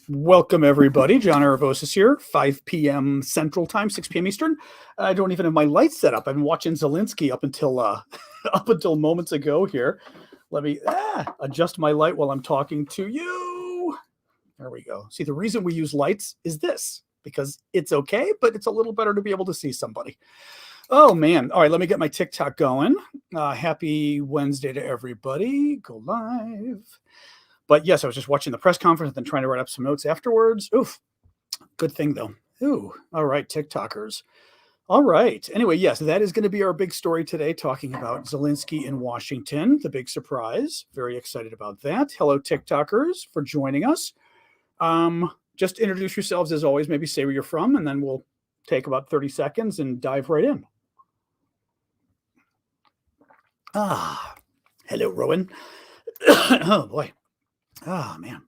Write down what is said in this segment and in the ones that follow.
Welcome, everybody. John Aravosis here, 5 p.m. Central Time, 6 p.m. Eastern. I don't even have my lights set up. I've been watching Zelenskyy up until moments ago here. Let me adjust my light while I'm talking to you. There we go. See, the reason we use lights is this, because it's okay, but it's a little better to be able to see somebody. Oh, man. All right, let me get my TikTok going. Happy Wednesday to everybody. Go live. But yes, I was just watching the press conference and then trying to write up some notes afterwards. Oof. Good thing, though. Ooh. All right, TikTokers. All right. Anyway, yes, that is going to be our big story today, talking about Zelenskyy in Washington, the big surprise. Very excited about that. Hello, TikTokers, for joining us. Just introduce yourselves as always, maybe say where you're from, and then we'll take about 30 seconds and dive right in. Hello, Rowan. Oh, boy. Oh, man.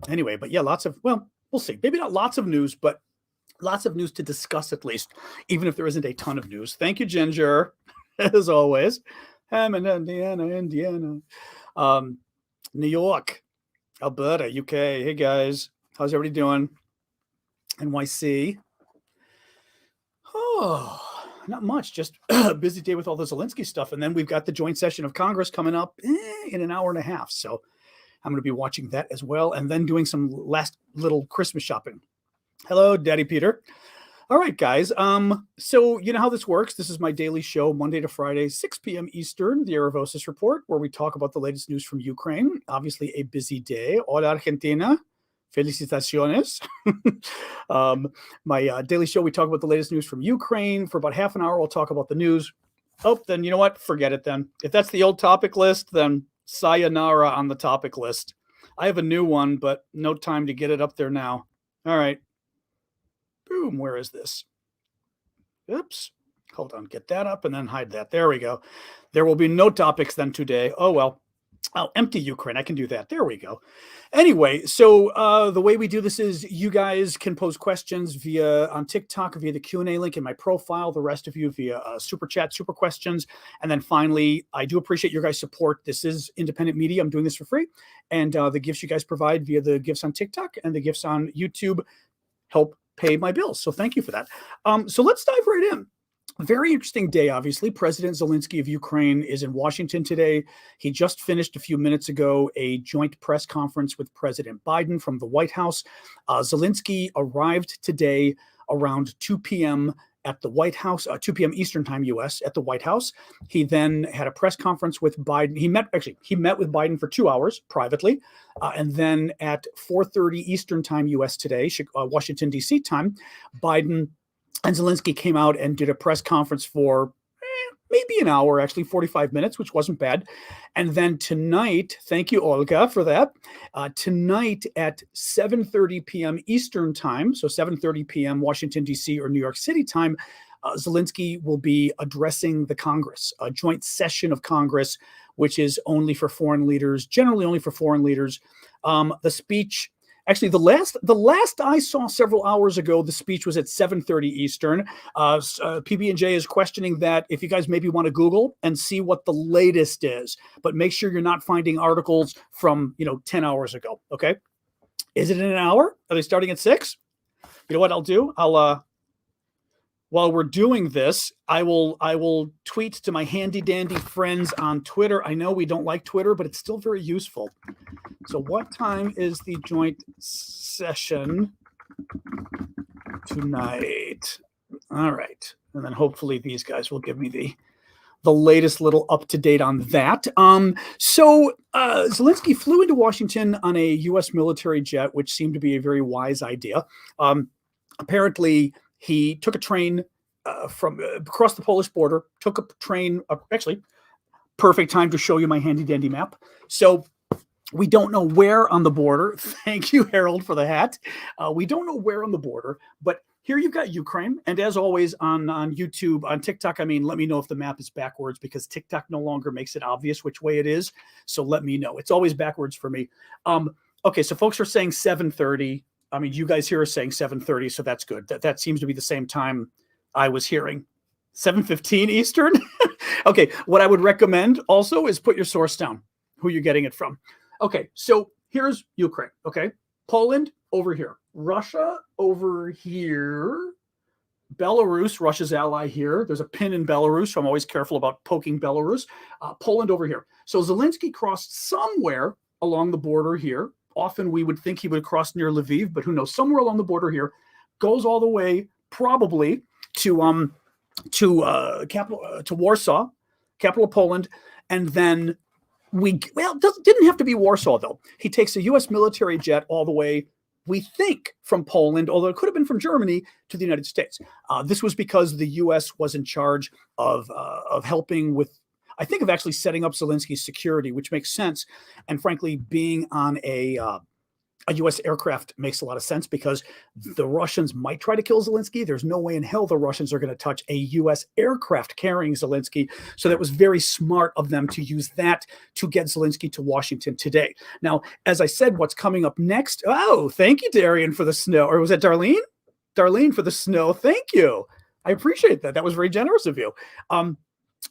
Anyway, but yeah, we'll see. Maybe not lots of news, but lots of news to discuss at least, even if there isn't a ton of news. Thank you, Ginger, as always. Hammond, Indiana. New York, Alberta, UK. Hey, guys. How's everybody doing? NYC. Oh, not much. Just a busy day with all the Zelenskyy stuff. And then we've got the joint session of Congress coming up in an hour and a half. So I'm going to be watching that as well, and then doing some last little Christmas shopping. Hello, Daddy Peter. All right, guys. So you know how this works. This is my daily show, Monday to Friday, 6 p.m. Eastern, the Aravosis Report, where we talk about the latest news from Ukraine. Obviously, a busy day. Hola, Argentina. Felicitaciones. My daily show, we talk about the latest news from Ukraine. For about half an hour, we'll talk about the news. Oh, then you know what? Forget it then. If that's the old topic list, then sayonara on the topic list. I have a new one, but no time to get it up there now. All right. Boom. Where is this? Oops. Hold on. Get that up and then hide that. There we go. There will be no topics then today. Oh, well. I'll empty Ukraine. I can do that. There we go. Anyway, so the way we do this is you guys can pose questions on TikTok via the Q&A link in my profile. The rest of you via super chat, super questions. And then finally, I do appreciate your guys' support. This is independent media. I'm doing this for free. And the gifts you guys provide via the gifts on TikTok and the gifts on YouTube help pay my bills. So thank you for that. So let's dive right in. Very interesting day, obviously. President Zelenskyy of Ukraine is in Washington today. He just finished a few minutes ago a joint press conference with President Biden from the White House. Zelenskyy arrived today around 2 p.m. at the White House, 2 p.m. Eastern Time, U.S. at the White House. He then had a press conference with Biden. He met with Biden for 2 hours privately. And then at 4:30 Eastern Time, U.S. today, Washington, D.C. time, Biden and Zelenskyy came out and did a press conference for maybe an hour, actually 45 minutes, which wasn't bad. And then tonight, thank you, Olga, for that. Tonight at 7:30 p.m. Eastern time, so 7:30 p.m. Washington, D.C. or New York City time, Zelenskyy will be addressing the Congress, a joint session of Congress, which is only for foreign leaders, generally only for foreign leaders. The speech... Actually, the last I saw several hours ago, the speech was at 7:30 Eastern. PB&J is questioning that if you guys maybe want to Google and see what the latest is, but make sure you're not finding articles from 10 hours ago. Okay, is it in an hour? Are they starting at 6? You know what I'll do? While we're doing this, I will tweet to my handy dandy friends on Twitter. I know we don't like Twitter, but it's still very useful. So what time is the joint session tonight? All right. And then hopefully these guys will give me the latest little up-to-date on that. So Zelenskyy flew into Washington on a U.S. military jet, which seemed to be a very wise idea. Apparently, he took a train from across the Polish border, took a train, actually, perfect time to show you my handy-dandy map. So we don't know where on the border. Thank you, Harold, for the hat. We don't know where on the border, but here you've got Ukraine. And as always on YouTube, on TikTok, let me know if the map is backwards because TikTok no longer makes it obvious which way it is. So let me know. It's always backwards for me. Okay, so folks are saying 7:30. You guys here are saying 7:30, so that's good. That seems to be the same time I was hearing. 7:15 Eastern? Okay, what I would recommend also is put your source down, who you're getting it from. Okay, so here's Ukraine, okay? Poland over here, Russia over here, Belarus, Russia's ally here. There's a pin in Belarus, so I'm always careful about poking Belarus. Poland over here. So Zelensky crossed somewhere along the border here. Often we would think he would cross near Lviv, but who knows? Somewhere along the border here, goes all the way probably to Warsaw, capital of Poland, and then didn't have to be Warsaw though. He takes a U.S. military jet all the way, we think, from Poland, although it could have been from Germany, to the United States. This was because the U.S. was in charge of helping with, I think, of actually setting up Zelensky's security, which makes sense. And frankly, being on a U.S. aircraft makes a lot of sense because the Russians might try to kill Zelensky. There's no way in hell the Russians are going to touch a U.S. aircraft carrying Zelensky. So that was very smart of them to use that to get Zelensky to Washington today. Now, as I said, what's coming up next? Oh, thank you, Darian, for the snow. Or was that Darlene? Darlene for the snow. Thank you. I appreciate that. That was very generous of you.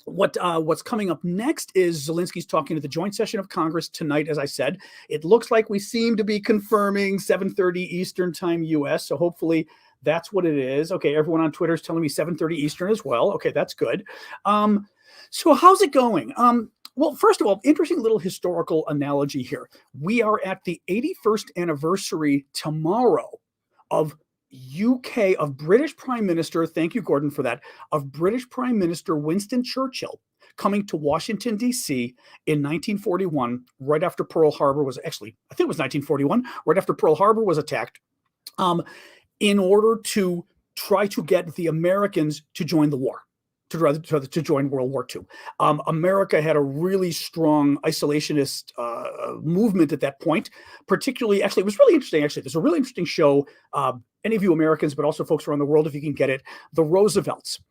What's coming up next is Zelensky's talking to the joint session of Congress tonight. As I said, it looks like we seem to be confirming 7:30 Eastern time U.S. So hopefully that's what it is. Okay, everyone on Twitter is telling me 7:30 Eastern as well. Okay, that's good. So how's it going? Well, first of all, interesting little historical analogy here. We are at the 81st anniversary tomorrow of British Prime Minister, thank you, Gordon, for that, of British Prime Minister Winston Churchill coming to Washington, D.C. in 1941, right after Pearl Harbor was actually, I think it was 1941, right after Pearl Harbor was attacked, in order to try to get the Americans to join the war. To join World War II. America had a really strong isolationist movement at that point, particularly, actually, it was really interesting, actually. There's a really interesting show, any of you Americans, but also folks around the world, if you can get it, The Roosevelts.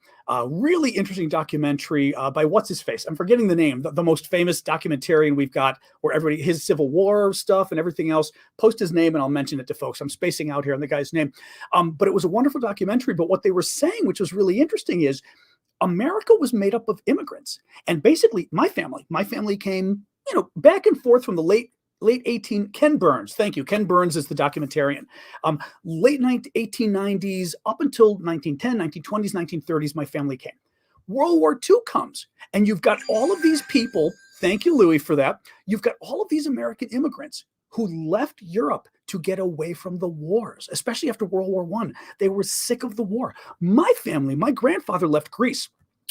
Really interesting documentary by what's-his-face? I'm forgetting the name, the most famous documentarian we've got, where everybody, his Civil War stuff and everything else, post his name and I'll mention it to folks. I'm spacing out here on the guy's name. But it was a wonderful documentary, but what they were saying, which was really interesting, is America was made up of immigrants. And basically, my family came, back and forth from the late 18, Ken Burns, thank you. Ken Burns is the documentarian. Late 1890s up until 1910, 1920s, 1930s, my family came. World War II comes, and you've got all of these people, thank you, Louis, for that. You've got all of these American immigrants who left Europe to get away from the wars, especially after World War I. They were sick of the war. My family, my grandfather left Greece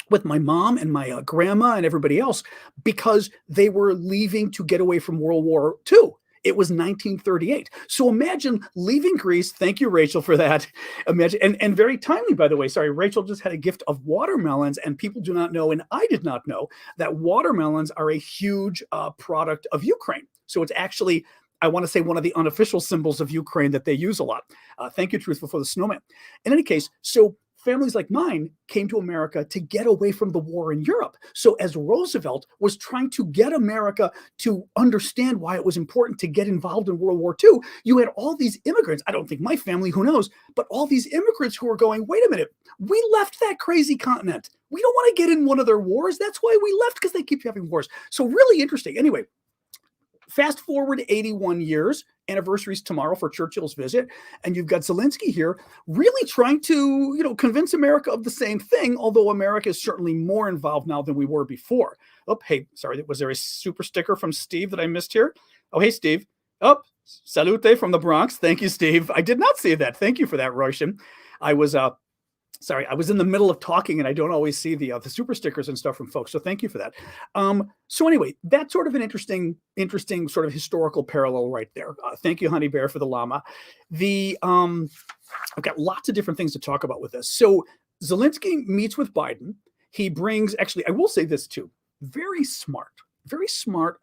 with my mom and my grandma and everybody else because they were leaving to get away from World War II. It was 1938. So imagine leaving Greece. Thank you, Rachel, for that. Imagine, and very timely, by the way. Sorry, Rachel just had a gift of watermelons, and people do not know, and I did not know, that watermelons are a huge product of Ukraine. So it's actually, I want to say, one of the unofficial symbols of Ukraine that they use a lot. Thank you, Truthful, for the snowman. In any case, so families like mine came to America to get away from the war in Europe. So as Roosevelt was trying to get America to understand why it was important to get involved in World War II, you had all these immigrants, I don't think my family, who knows, but all these immigrants who were going, wait a minute, we left that crazy continent. We don't want to get in one of their wars. That's why we left, because they keep having wars. So really interesting. Anyway, fast forward 81 years, anniversaries tomorrow for Churchill's visit, and you've got Zelensky here really trying to, convince America of the same thing, although America is certainly more involved now than we were before. Oh, hey, sorry, was there a super sticker from Steve that I missed here? Oh, hey, Steve. Oh, salute from the Bronx. Thank you, Steve. I did not see that. Thank you for that, Roshan. I was in the middle of talking and I don't always see the super stickers and stuff from folks. So thank you for that. So anyway, that's sort of an interesting sort of historical parallel right there. Thank you, Honey Bear, for the llama. I've got lots of different things to talk about with this. So Zelensky meets with Biden. He brings, actually, I will say this too, very smart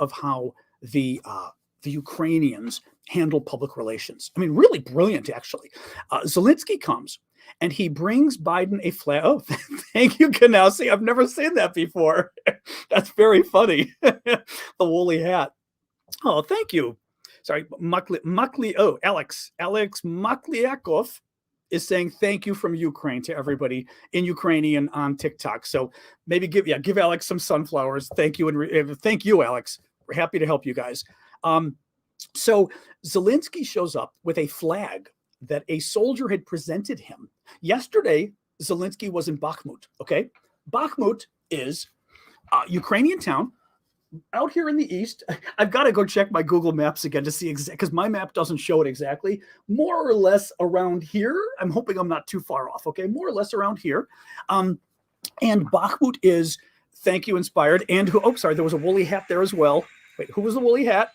of how the Ukrainians handle public relations. I mean, really brilliant, actually. Zelensky comes and he brings Biden a flag. Oh, thank you, Kanowski. I've never seen that before. That's very funny. The woolly hat. Oh, thank you. Sorry, Alex Makliakov is saying thank you from Ukraine to everybody in Ukrainian on TikTok. So maybe give Alex some sunflowers. Thank you, and thank you, Alex. We're happy to help you guys. So Zelensky shows up with a flag that a soldier had presented him. Yesterday, Zelensky was in Bakhmut, okay? Bakhmut is a Ukrainian town out here in the east. I've got to go check my Google Maps again to see exactly, because my map doesn't show it exactly. More or less around here. I'm hoping I'm not too far off, okay? More or less around here. And Bakhmut is, thank you, Inspired. And who, oh, sorry, there was a woolly hat there as well. Wait, who was the woolly hat?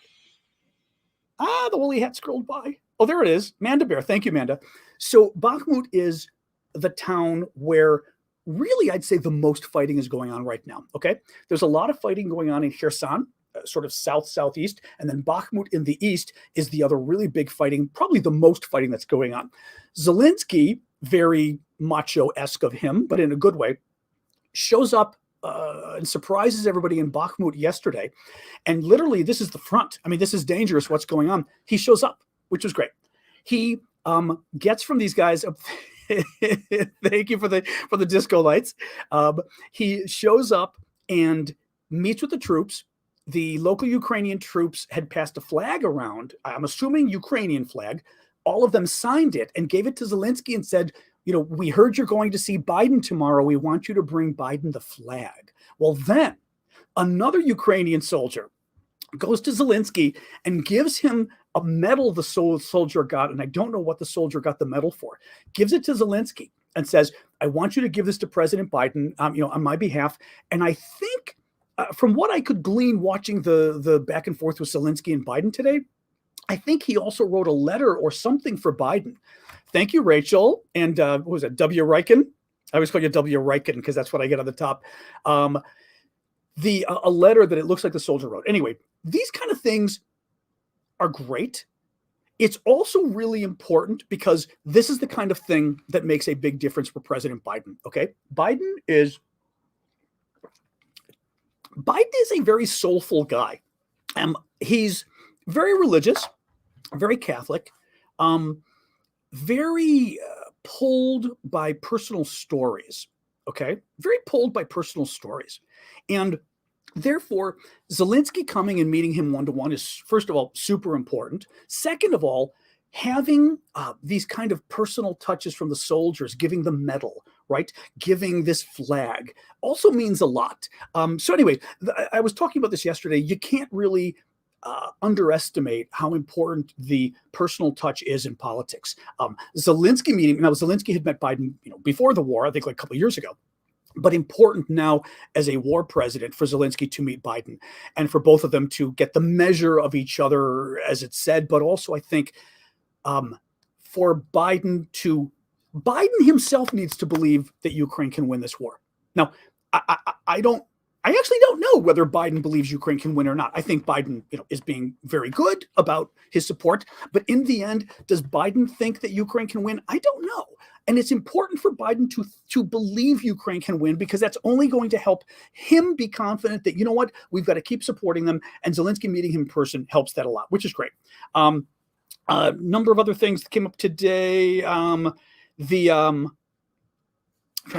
The woolly hat scrolled by. Oh, there it is. Manda Bear. Thank you, Manda. So Bakhmut is the town where really I'd say the most fighting is going on right now. Okay. There's a lot of fighting going on in Kherson, sort of southeast. And then Bakhmut in the east is the other really big fighting, probably the most fighting that's going on. Zelensky, very macho-esque of him, but in a good way, shows up and surprises everybody in Bakhmut yesterday. And literally, this is the front. I mean, this is dangerous, what's going on. He shows up, which was great. He gets from these guys, thank you for the disco lights. He shows up and meets with the troops. The local Ukrainian troops had passed a flag around, I'm assuming Ukrainian flag. All of them signed it and gave it to Zelensky and said, you know, we heard you're going to see Biden tomorrow. We want you to bring Biden the flag. Well, then another Ukrainian soldier goes to Zelensky and gives him a medal the soldier got, and I don't know what the soldier got the medal for, gives it to Zelensky and says, I want you to give this to President Biden, on my behalf. And I think from what I could glean watching the back and forth with Zelensky and Biden today, I think he also wrote a letter or something for Biden. Thank you, Rachel. And what was it, W. Riken? I always call you W. Riken because that's what I get on the top. A letter that it looks like the soldier wrote. Anyway, these kind of things are great. It's also really important because this is the kind of thing that makes a big difference for President Biden. Okay, Biden is a very soulful guy. He's very religious, very Catholic, very pulled by personal stories. Okay, very pulled by personal stories, and therefore, Zelensky coming and meeting him one-to-one is, first of all, super important. Second of all, having these kind of personal touches from the soldiers, giving the medal, right? Giving this flag also means a lot. So anyway, I was talking about this yesterday. You can't really underestimate how important the personal touch is in politics. Zelensky meeting, now Zelensky had met Biden, before the war, I think like a couple of years ago. But important now as a war president for Zelensky to meet Biden and for both of them to get the measure of each other, as it's said, but also I think for Biden himself needs to believe that Ukraine can win this war. Now, I actually don't know whether Biden believes Ukraine can win or not. I think Biden, is being very good about his support. But in the end, does Biden think that Ukraine can win? I don't know. And it's important for Biden to believe Ukraine can win because that's only going to help him be confident that, we've got to keep supporting them. And Zelensky meeting him in person helps that a lot, which is great. A number of other things that came up today. I'm trying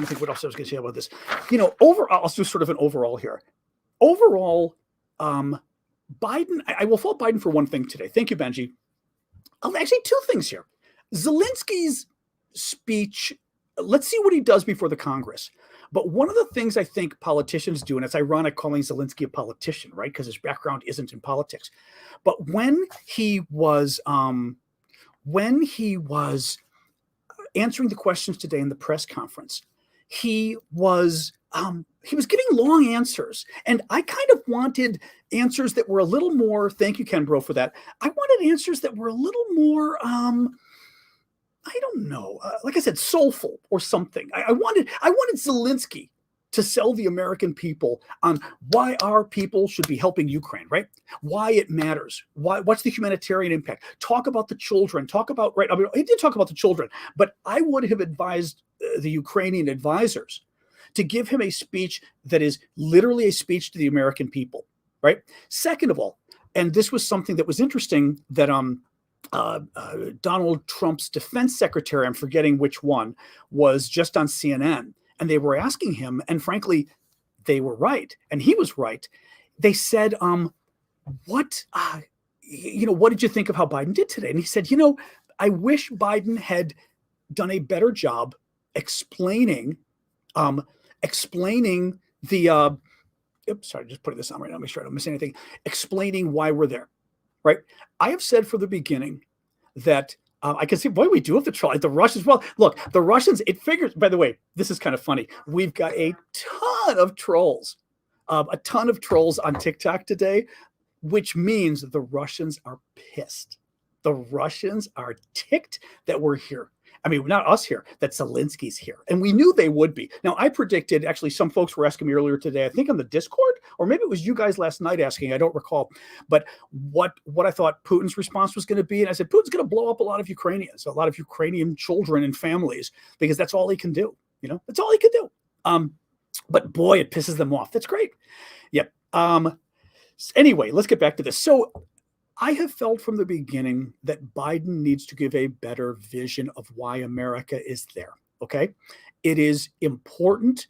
to think what else I was going to say about this. Overall, I'll do sort of an overall here. Overall, Biden, I will fault Biden for one thing today. Thank you, Benji. Actually, two things here. Zelensky's speech, let's see what he does before the Congress. But one of the things I think politicians do, and it's ironic calling Zelensky a politician, right? Because his background isn't in politics. But when he was answering the questions today in the press conference, he was giving long answers. And I kind of wanted answers that were a little more, thank you, Ken Bro, for that. I wanted answers that were a little more, I don't know, like I said, soulful or something. I wanted Zelensky to sell the American people on why our people should be helping Ukraine, right? Why it matters. What's the humanitarian impact? Talk about the children. Talk about, right? I mean, he did talk about the children, but I would have advised the Ukrainian advisors to give him a speech that is literally a speech to the American people, right? Second of all, and this was something that was interesting that Donald Trump's defense secretary, I'm forgetting which one, was just on CNN. And they were asking him, and frankly, they were right. And he was right. They said, what did you think of how Biden did today? And he said, I wish Biden had done a better job explaining the sorry, just putting this on right now, make sure I don't miss anything, explaining why we're there, right? I have said from the beginning that I can see, boy, we do have to try the Russians. Well, look, the Russians, it figures, by the way, this is kind of funny. We've got a ton of trolls on TikTok today, which means the Russians are pissed. The Russians are ticked that we're here. I mean, not us here, that Zelensky's here. And we knew they would be. Now, I predicted, actually, some folks were asking me earlier today, I think on the Discord, or maybe it was you guys last night asking, I don't recall, but what I thought Putin's response was going to be. And I said, Putin's going to blow up a lot of Ukrainians, a lot of Ukrainian children and families, because that's all he can do. That's all he can do. But boy, it pisses them off. That's great. Yep. Anyway, let's get back to this. So I have felt from the beginning that Biden needs to give a better vision of why America is there, okay? It is important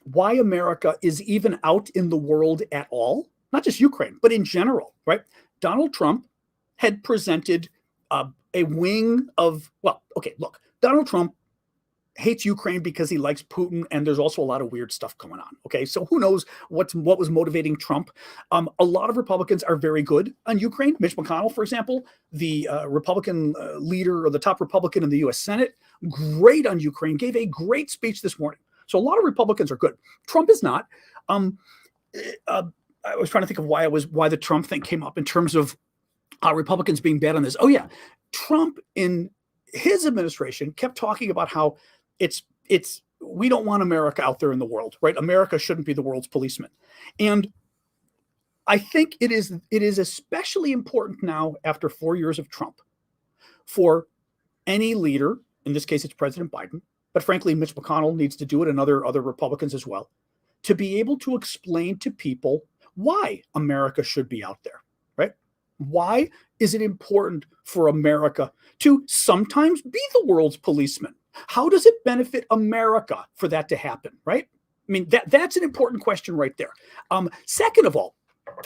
why America is even out in the world at all, not just Ukraine, but in general, right? Donald Trump had presented a wing of, Donald Trump hates Ukraine because he likes Putin, and there's also a lot of weird stuff going on. Okay, so who knows what was motivating Trump? A lot of Republicans are very good on Ukraine. Mitch McConnell, for example, the Republican leader or the top Republican in the U.S. Senate, great on Ukraine, gave a great speech this morning. So a lot of Republicans are good. Trump is not. I was trying to think of why the Trump thing came up in terms of Republicans being bad on this. Oh yeah, Trump in his administration kept talking about how we don't want America out there in the world, right? America shouldn't be the world's policeman. And I think it is especially important now, after 4 years of Trump, for any leader, in this case it's President Biden, but frankly Mitch McConnell needs to do it, and other Republicans as well, to be able to explain to people why America should be out there, right? Why is it important for America to sometimes be the world's policeman? How does it benefit America for that to happen, right? I mean, that's an important question right there. Second of all,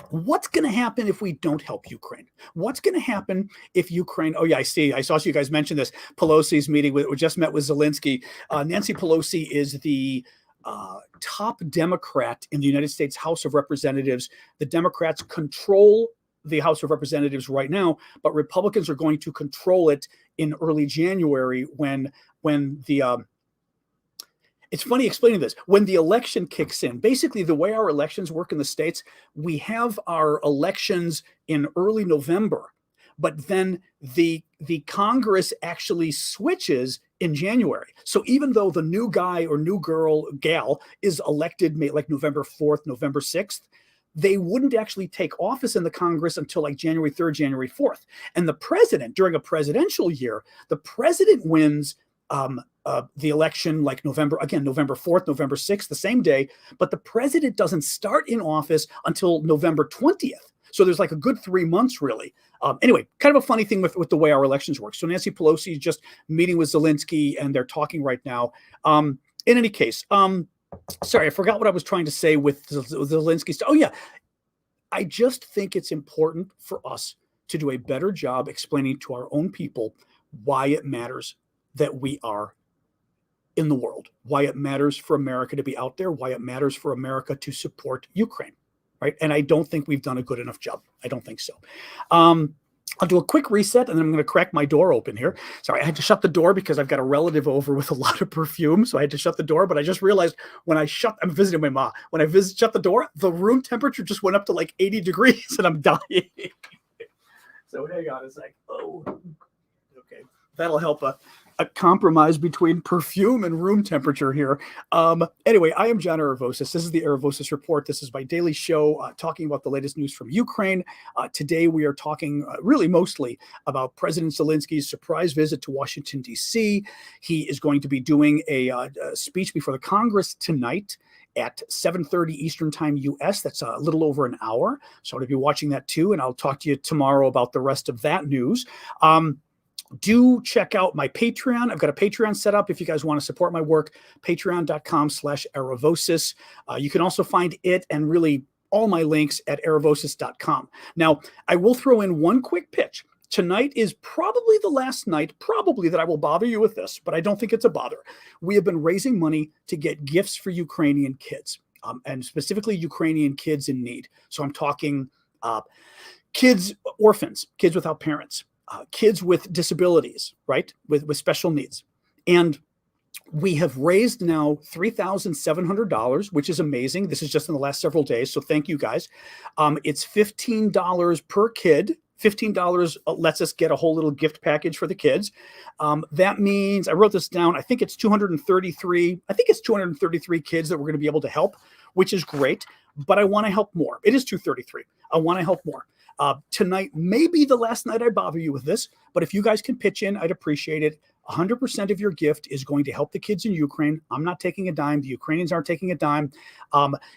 what's going to happen if we don't help Ukraine? What's going to happen if Ukraine? Oh yeah, I saw you guys mention this. Pelosi's meeting we just met with Zelensky. Nancy Pelosi is the top Democrat in the United States House of Representatives. The Democrats control the House of Representatives right now, but Republicans are going to control it in early January when the it's funny explaining this. When the election kicks in, basically the way our elections work in the States, we have our elections in early November, but then the Congress actually switches in January. So even though the new guy or new gal is elected like November 4th, November 6th, they wouldn't actually take office in the Congress until like January 3rd, January 4th. And the president, during a presidential year, the president wins the election like November 4th, November 6th, the same day, but the president doesn't start in office until November 20th. So there's like a good 3 months, really. Anyway, kind of a funny thing with the way our elections work. So Nancy Pelosi is just meeting with Zelensky, and they're talking right now. In any case, sorry, I forgot what I was trying to say with Zelensky. Oh yeah, I just think it's important for us to do a better job explaining to our own people why it matters that we are in the world, why it matters for America to be out there, why it matters for America to support Ukraine, right? And I don't think we've done a good enough job. I don't think so. I'll do a quick reset, and then I'm going to crack my door open here. Sorry, I had to shut the door because I've got a relative over with a lot of perfume, so I had to shut the door. But I just realized I'm visiting my mom. When I shut the door, the room temperature just went up to like 80 degrees, and I'm dying. So hang on a sec. Oh, okay. That'll help a compromise between perfume and room temperature here. Anyway, I am John Aravosis. This is the Aravosis Report. This is my daily show talking about the latest news from Ukraine. Today, we are talking really mostly about President Zelensky's surprise visit to Washington, D.C. He is going to be doing a speech before the Congress tonight at 7:30 Eastern Time U.S. That's a little over an hour. So I'm going to be watching that too, and I'll talk to you tomorrow about the rest of that news. Do check out my Patreon. I've got a Patreon set up if you guys want to support my work, patreon.com/Aravosis. You can also find it and really all my links at erevosis.com. Now, I will throw in one quick pitch. Tonight is probably the last night, that I will bother you with this, but I don't think it's a bother. We have been raising money to get gifts for Ukrainian kids, and specifically Ukrainian kids in need. So I'm talking kids, orphans, kids without parents, kids with disabilities, right, with special needs. And we have raised now $3,700, which is amazing. This is just in the last several days, so thank you guys. It's $15 per kid. $15 lets us get a whole little gift package for the kids. That means, I wrote this down, I think it's 233 kids that we're going to be able to help, which is great, but I want to help more. It is 233. I want to help more. Tonight may be the last night I bother you with this, but if you guys can pitch in, I'd appreciate it. 100% of your gift is going to help the kids in Ukraine. I'm not taking a dime. The Ukrainians aren't taking a dime.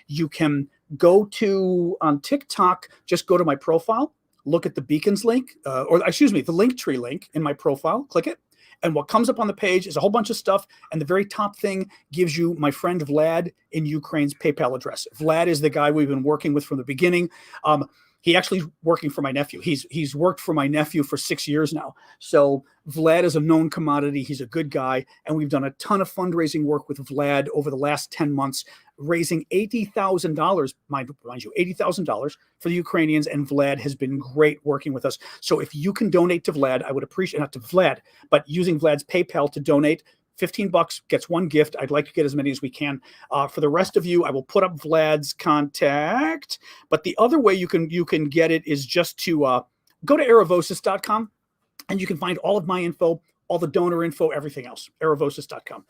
You can go to, on TikTok, just go to my profile, look at the beacons link, the Linktree link in my profile, click it. And what comes up on the page is a whole bunch of stuff. And the very top thing gives you my friend Vlad in Ukraine's PayPal address. Vlad is the guy we've been working with from the beginning. He actually is working for my nephew. He's worked for my nephew for 6 years now. So Vlad is a known commodity. He's a good guy. And we've done a ton of fundraising work with Vlad over the last 10 months, raising $80,000, mind you, $80,000 for the Ukrainians. And Vlad has been great working with us. So if you can donate to Vlad, I would appreciate, not to Vlad, but using Vlad's PayPal to donate. $15 gets one gift. I'd like to get as many as we can. For the rest of you, I will put up Vlad's contact. But the other way you can get it is just to go to erevosis.com, and you can find all of my info, all the donor info, everything else, erevosis.com.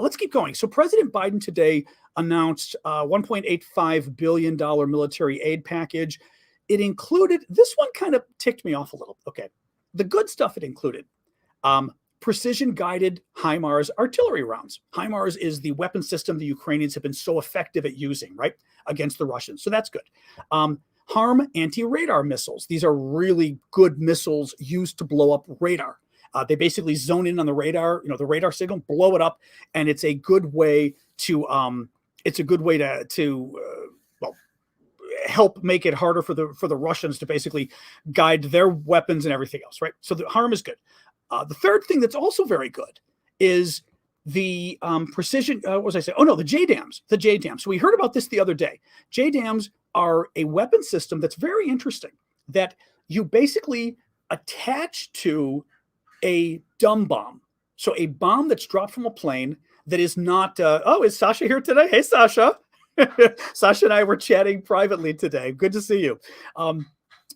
Let's keep going. So President Biden today announced a $1.85 billion military aid package. It included, this one kind of ticked me off a little. Okay. The good stuff it included. Precision-guided HIMARS artillery rounds. HIMARS is the weapon system the Ukrainians have been so effective at using, right, against the Russians. So that's good. HARM anti-radar missiles. These are really good missiles used to blow up radar. They basically zone in on the radar, the radar signal, blow it up, and it's a good way to help make it harder for the Russians to basically guide their weapons and everything else, right? So the HARM is good. The third thing that's also very good is the precision, what was I saying? Oh, no, the JDAMs, So we heard about this the other day. JDAMs are a weapon system that's very interesting, that you basically attach to a dumb bomb. So a bomb that's dropped from a plane that is not, is Sasha here today? Hey, Sasha. Sasha and I were chatting privately today. Good to see you.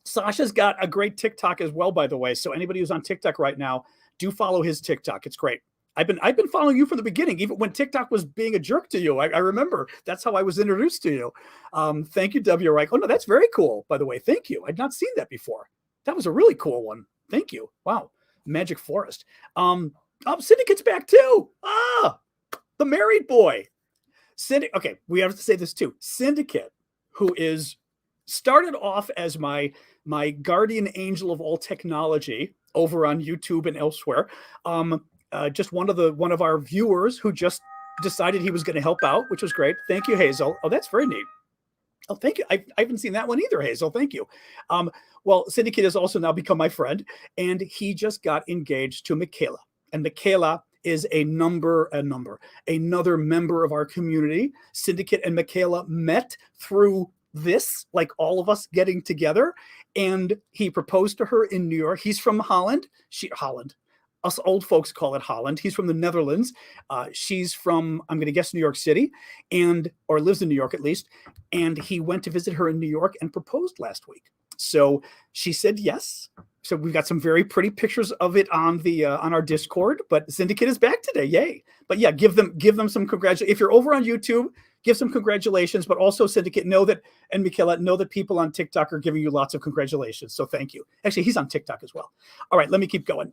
Sasha's got a great TikTok as well, by the way. So anybody who's on TikTok right now, do follow his TikTok. It's great. I've been following you from the beginning, even when TikTok was being a jerk to you. I remember that's how I was introduced to you. Thank you, W. Reich. Oh no, that's very cool, by the way. Thank you. I'd not seen that before. That was a really cool one. Thank you. Wow. Magic Forest. Syndicate's back too. The married boy. Okay, we have to say this too. Syndicate, who is started off as my guardian angel of all technology over on YouTube and elsewhere. Just one of our viewers who just decided he was going to help out, which was great. Thank you, Hazel. Oh, that's very neat. Oh, thank you. I haven't seen that one either, Hazel. Thank you. Well, Syndicate has also now become my friend, and he just got engaged to Michaela. And Michaela is another member of our community. Syndicate and Michaela met through this, like all of us getting together, and he proposed to her in New York. He's from Holland. Holland. Us old folks call it Holland. He's from the Netherlands. She's from, I'm going to guess, New York City, or lives in New York at least. And he went to visit her in New York and proposed last week. So she said yes. So we've got some very pretty pictures of it on our Discord. But Syndicate is back today. Yay! But yeah, give them some congratulations. If you're over on YouTube, give some congratulations. But also, Syndicate, and Michaela, know that people on TikTok are giving you lots of congratulations. So thank you. Actually, he's on TikTok as well. All right, let me keep going.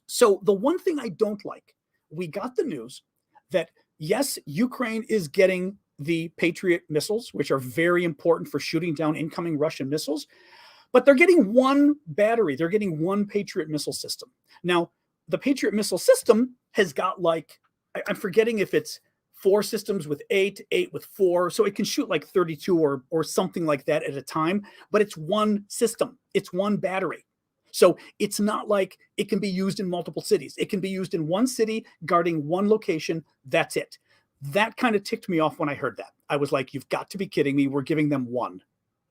So the one thing I don't like, we got the news that, yes, Ukraine is getting the Patriot missiles, which are very important for shooting down incoming Russian missiles, but they're getting one battery. They're getting one Patriot missile system. Now, the Patriot missile system has got I'm forgetting if it's 4 systems with 8, 8 with 4. So it can shoot like 32 or something like that at a time, but it's one system. It's one battery. So it's not like it can be used in multiple cities. It can be used in one city, guarding one location. That's it. That kind of ticked me off when I heard that. I was like, you've got to be kidding me. We're giving them one.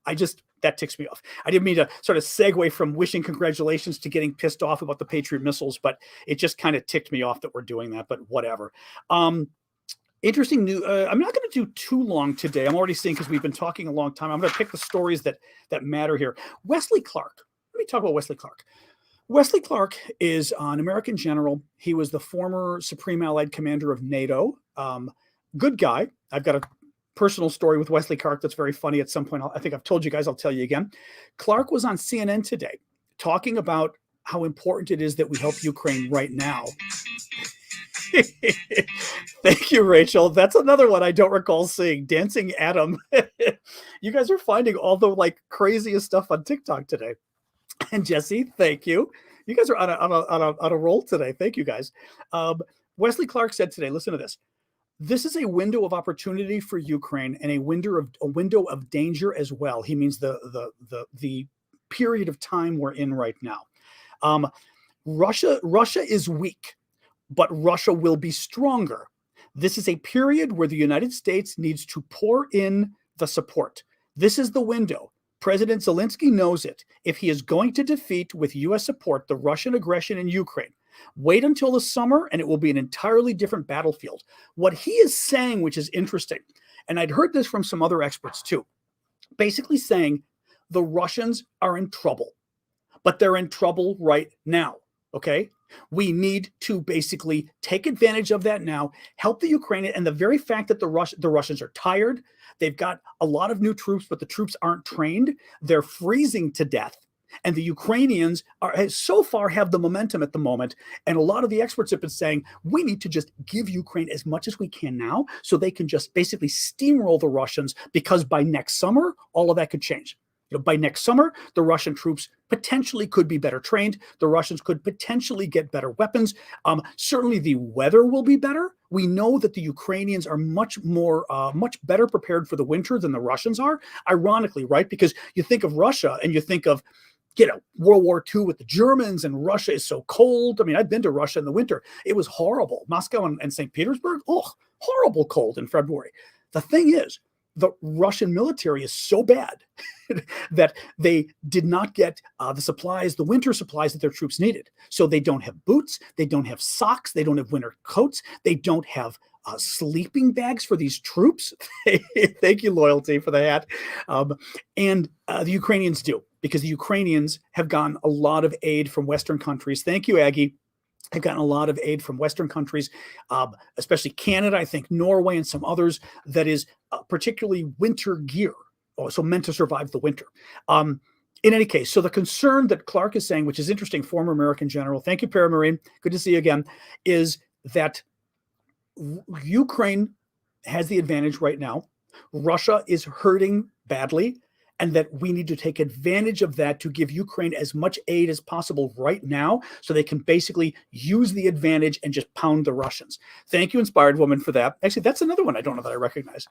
That ticks me off. I didn't mean to sort of segue from wishing congratulations to getting pissed off about the Patriot missiles, but it just kind of ticked me off that we're doing that, but whatever. Interesting new. I'm not going to do too long today. I'm already seeing, because we've been talking a long time. I'm going to pick the stories that matter here. Wesley Clark. Let me talk about Wesley Clark. Wesley Clark is an American general. He was the former Supreme Allied Commander of NATO. Good guy. I've got a personal story with Wesley Clark that's very funny at some point. I think I've told you guys, I'll tell you again. Clark was on CNN today talking about how important it is that we help Ukraine right now. Thank you, Rachel. That's another one I don't recall seeing. Dancing Adam. You guys are finding all the like craziest stuff on TikTok today. And Jesse, thank you. You guys are on a roll today. Thank you, guys. Wesley Clark said today, listen to this. This is a window of opportunity for Ukraine and a window of danger as well. He means the period of time we're in right now. Russia is weak, but Russia will be stronger. This is a period where the United States needs to pour in the support. This is the window. President Zelensky knows it. If he is going to defeat with U.S. support the Russian aggression in Ukraine, wait until the summer and it will be an entirely different battlefield. What he is saying, which is interesting, and I'd heard this from some other experts too, basically saying the Russians are in trouble, but they're in trouble right now. Okay. We need to basically take advantage of that now, help the Ukrainians, and the very fact that the Russians are tired, they've got a lot of new troops, but the troops aren't trained, they're freezing to death, and the Ukrainians so far have the momentum at the moment, and a lot of the experts have been saying, we need to just give Ukraine as much as we can now, so they can just basically steamroll the Russians, because by next summer, all of that could change. By next summer, the Russian troops potentially could be better trained. The Russians could potentially get better weapons. Certainly the weather will be better. We know that the Ukrainians are much better prepared for the winter than the Russians are, ironically, right? Because you think of Russia and you think of, World War II with the Germans, and Russia is so cold. I mean, I've been to Russia in the winter. It was horrible. Moscow and St. Petersburg, horrible cold in February. The thing is, the Russian military is so bad that they did not get the winter supplies that their troops needed. So they don't have boots, they don't have socks, they don't have winter coats, they don't have sleeping bags for these troops. Thank you, Loyalty, for the hat. And the Ukrainians do, because the Ukrainians have gotten a lot of aid from Western countries. Thank you, Aggie. They've gotten a lot of aid from Western countries, especially Canada, I think Norway and some others, that is particularly winter gear, so meant to survive the winter. In any case, so the concern that Clark is saying, which is interesting, former American general, thank you, Paramarine, good to see you again, is that Ukraine has the advantage right now. Russia is hurting badly, and that we need to take advantage of that to give Ukraine as much aid as possible right now, so they can basically use the advantage and just pound the Russians. Thank you, Inspired Woman, for that. Actually, that's another one I don't know that I recognize.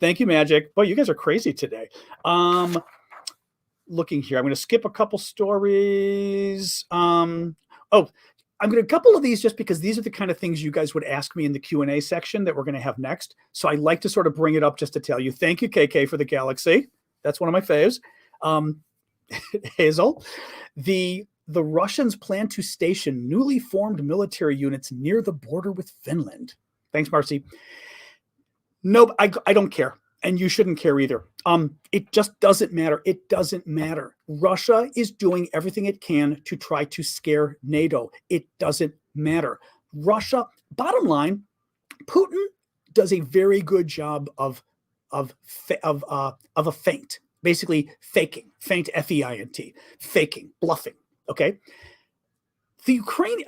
Thank you, Magic. Boy, you guys are crazy today. Looking here, I'm going to skip a couple stories. I'm going to a couple of these just because these are the kind of things you guys would ask me in the Q&A section that we're going to have next. So I like to sort of bring it up just to tell you. Thank you, KK, for the Galaxy. That's one of my faves. Hazel, the Russians plan to station newly formed military units near the border with Finland. Thanks, Marcy. Nope, I don't care. And you shouldn't care either. It just doesn't matter. It doesn't matter. Russia is doing everything it can to try to scare NATO. It doesn't matter. Russia, bottom line, Putin does a very good job of a feint, basically faking, feint, F-E-I-N-T, faking, bluffing. Okay. The Ukraine,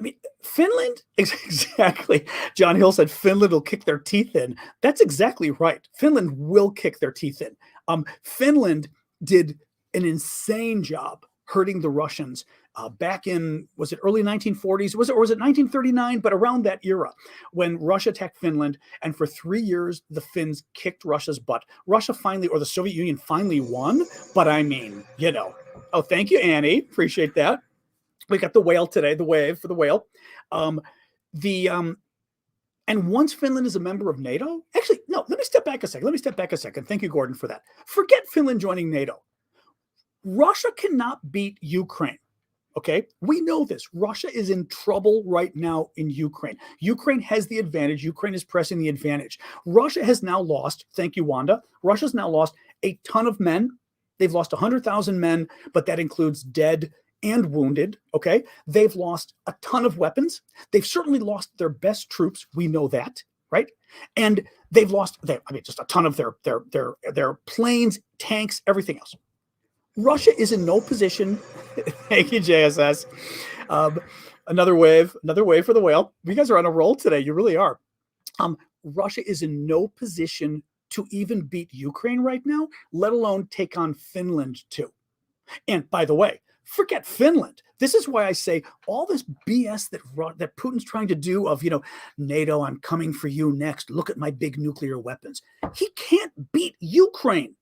Finland, exactly. John Hill said Finland will kick their teeth in. That's exactly right. Finland will kick their teeth in. Finland did an insane job hurting the Russians back in, was it early 1940s? Or was it 1939? But around that era, when Russia attacked Finland, and for 3 years, the Finns kicked Russia's butt. Russia finally, or the Soviet Union finally won. But I mean, oh, thank you, Annie. Appreciate that. We got the whale today, the wave for the whale. And once Finland is a member of NATO, actually, no, let me step back a second. Thank you, Gordon, for that. Forget Finland joining NATO. Russia cannot beat Ukraine. Okay, we know this. Russia is in trouble right now in Ukraine. Ukraine has the advantage. Ukraine is pressing the advantage. Russia has now lost, thank you, Wanda. Russia's now lost a ton of men. They've lost 100,000 men, but that includes dead and wounded. Okay, they've lost a ton of weapons. They've certainly lost their best troops. We know that, right? And they've lost, just a ton of their planes, tanks, everything else. Russia is in no position. Thank you, JSS. Another wave for the whale. You guys are on a roll today. You really are. Russia is in no position to even beat Ukraine right now, let alone take on Finland too. And by the way, forget Finland. This is why I say all this BS that Putin's trying to do of, NATO, I'm coming for you next. Look at my big nuclear weapons. He can't beat Ukraine.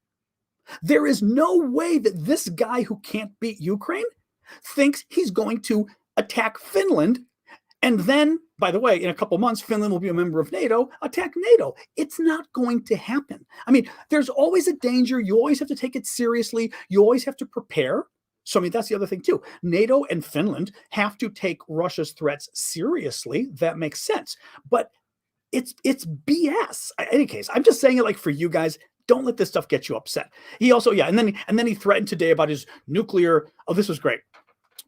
There is no way that this guy who can't beat Ukraine thinks he's going to attack Finland. And then, by the way, in a couple months, Finland will be a member of NATO, attack NATO. It's not going to happen. I mean, there's always a danger. You always have to take it seriously. You always have to prepare. So, I mean, that's the other thing, too. NATO and Finland have to take Russia's threats seriously. That makes sense. But it's BS. In any case, I'm just saying it like for you guys. Don't let this stuff get you upset. He also, and then he threatened today about his nuclear. Oh, this was great.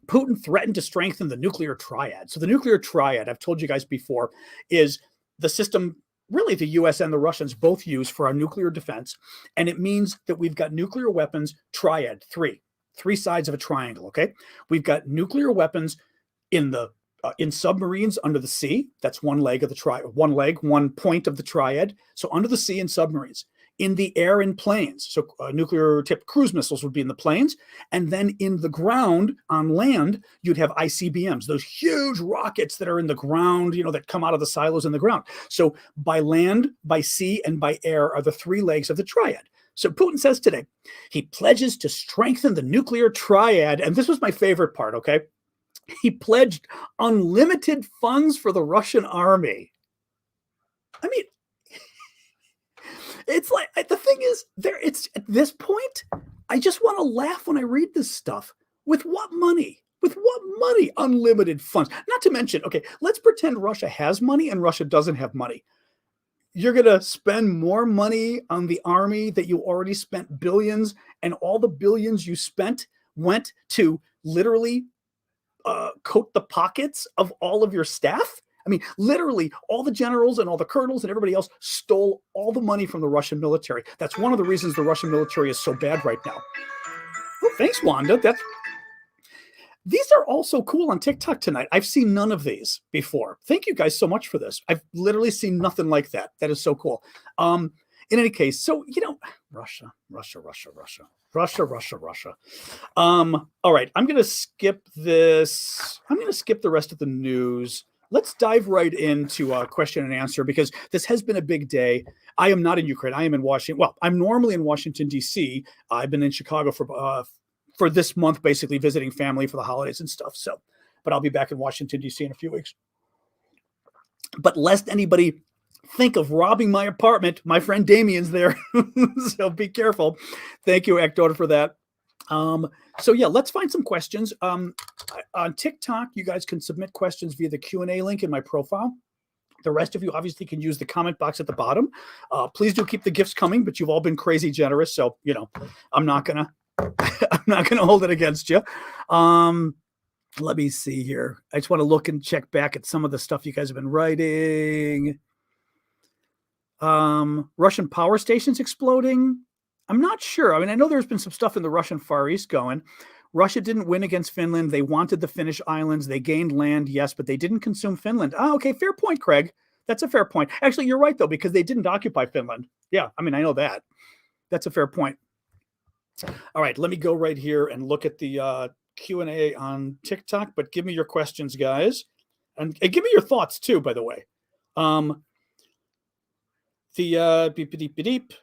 Putin threatened to strengthen the nuclear triad. So the nuclear triad, I've told you guys before, is the system really the US and the Russians both use for our nuclear defense. And it means that we've got nuclear weapons triad, three sides of a triangle, okay? We've got nuclear weapons in submarines under the sea. That's one leg of the triad, one point of the triad. So under the sea in submarines. In the air in planes. So nuclear-tipped cruise missiles would be in the planes. And then in the ground, on land, you'd have ICBMs, those huge rockets that are in the ground, that come out of the silos in the ground. So by land, by sea, and by air are the three legs of the triad. So Putin says today, he pledges to strengthen the nuclear triad. And this was my favorite part, okay? He pledged unlimited funds for the Russian army. I mean, it's like, the thing is, it's at this point, I just want to laugh when I read this stuff. With what money? With what money? Unlimited funds. Not to mention, okay, let's pretend Russia has money and Russia doesn't have money. You're going to spend more money on the army that you already spent billions, and all the billions you spent went to literally coat the pockets of all of your staff? I mean, literally, all the generals and all the colonels and everybody else stole all the money from the Russian military. That's one of the reasons the Russian military is so bad right now. Oh, thanks, Wanda. These are also cool on TikTok tonight. I've seen none of these before. Thank you guys so much for this. I've literally seen nothing like that. That is so cool. In any case, so, Russia. All right, I'm going to skip this. I'm going to skip the rest of the news. Let's dive right into question and answer, because this has been a big day. I am not in Ukraine. I am in Washington. Well, I'm normally in Washington, D.C. I've been in Chicago for this month, basically visiting family for the holidays and stuff. So, but I'll be back in Washington, D.C. in a few weeks. But lest anybody think of robbing my apartment, my friend Damien's there. So be careful. Thank you, Ecdota, for that. So yeah, let's find some questions. On TikTok, you guys can submit questions via the Q&A link in my profile. The rest of you obviously can use the comment box at the bottom. Please do keep the gifts coming, but you've all been crazy generous. So, I'm not gonna hold it against you. Let me see here. I just want to look and check back at some of the stuff you guys have been writing. Russian power stations exploding. I'm not sure. I mean, I know there's been some stuff in the Russian Far East going. Russia didn't win against Finland. They wanted the Finnish islands. They gained land, yes, but they didn't consume Finland. Okay, fair point, Craig. That's a fair point. Actually, you're right, though, because they didn't occupy Finland. Yeah, I mean, I know that. That's a fair point. All right, let me go right here and look at the Q&A on TikTok, but give me your questions, guys. And give me your thoughts too, by the way. Beep, beep, beep, beep.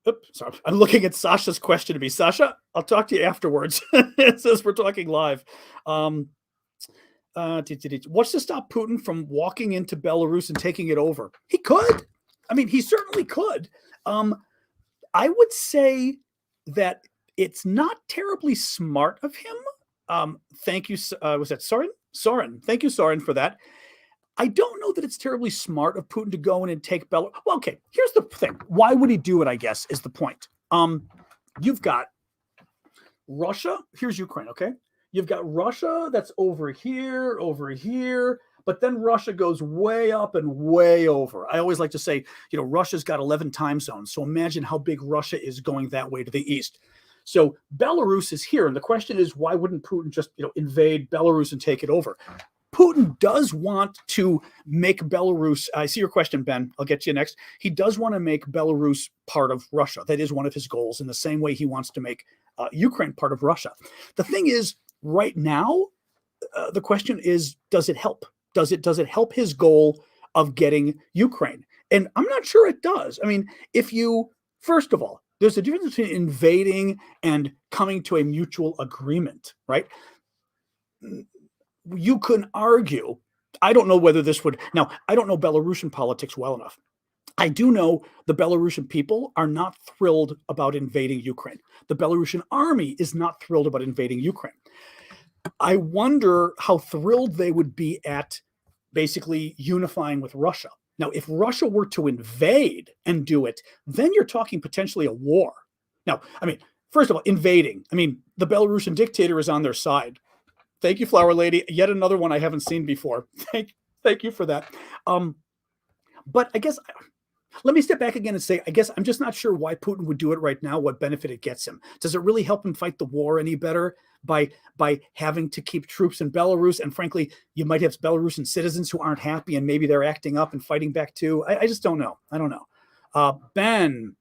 Oops, sorry. I'm looking at Sasha's question to me. Sasha, I'll talk to you afterwards. It says we're talking live. What's to stop Putin from walking into Belarus and taking it over? He could. I mean, he certainly could. I would say that it's not terribly smart of him. Thank you. Was that Soren? Soren. Thank you, Soren, for that. I don't know that it's terribly smart of Putin to go in and take Belarus. Well, okay, here's the thing. Why would he do it, I guess, is the point. You've got Russia. Here's Ukraine, okay? You've got Russia that's over here, but then Russia goes way up and way over. I always like to say, Russia's got 11 time zones. So imagine how big Russia is going that way to the east. So Belarus is here. And the question is, why wouldn't Putin just, invade Belarus and take it over? Putin does want to make Belarus, I see your question, Ben, I'll get to you next. He does want to make Belarus part of Russia. That is one of his goals, in the same way he wants to make Ukraine part of Russia. The thing is, right now, the question is, does it help? Does it help his goal of getting Ukraine? And I'm not sure it does. I mean, first of all, there's a difference between invading and coming to a mutual agreement, right? You can argue, I don't know whether this would, now, I don't know Belarusian politics well enough. I do know the Belarusian people are not thrilled about invading Ukraine. The Belarusian army is not thrilled about invading Ukraine. I wonder how thrilled they would be at basically unifying with Russia. Now, if Russia were to invade and do it, then you're talking potentially a war. Now, I mean, first of all, invading. I mean, the Belarusian dictator is on their side. Thank you, Flower Lady. Yet another one I haven't seen before. Thank you for that. But I guess, let me step back again and say, I guess I'm just not sure why Putin would do it right now, what benefit it gets him. Does it really help him fight the war any better by having to keep troops in Belarus? And frankly, you might have Belarusian citizens who aren't happy and maybe they're acting up and fighting back too. I just don't know. I don't know. Ben,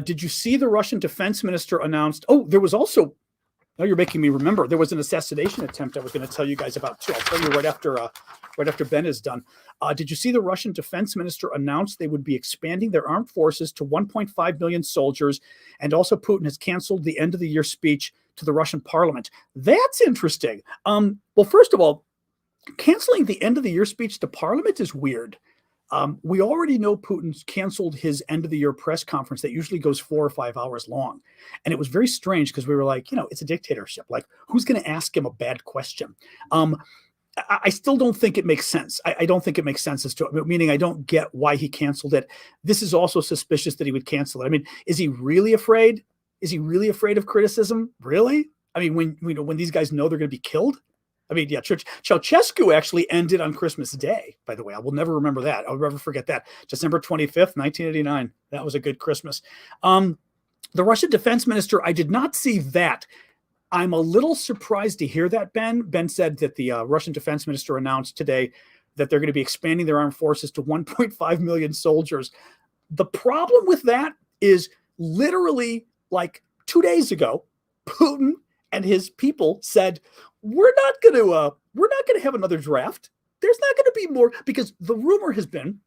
did you see the Russian defense minister announced? Oh, there was also, now you're making me remember, there was an assassination attempt I was going to tell you guys about too. I'll tell you right after Ben is done. Did you see the Russian defense minister announced they would be expanding their armed forces to 1.5 million soldiers, and also Putin has canceled the end of the year speech to the Russian parliament? That's interesting. Well, first of all, canceling the end of the year speech to parliament is weird. We already know Putin's canceled his end of the year press conference that usually goes 4 or 5 hours long. And it was very strange because we were like, it's a dictatorship. Like, who's going to ask him a bad question? I still don't think it makes sense. I don't think it makes sense meaning I don't get why he canceled it. This is also suspicious that he would cancel it. I mean, is he really afraid? Is he really afraid of criticism? Really? I mean, when these guys know they're going to be killed? I mean, yeah, Ceausescu actually ended on Christmas Day, by the way. I will never remember that. I'll never forget that. December 25th, 1989. That was a good Christmas. The Russian defense minister, I did not see that. I'm a little surprised to hear that, Ben. Ben said that the Russian defense minister announced today that they're going to be expanding their armed forces to 1.5 million soldiers. The problem with that is literally like 2 days ago, Putin and his people said, we're not going to have another draft. There's not going to be more, because the rumor has been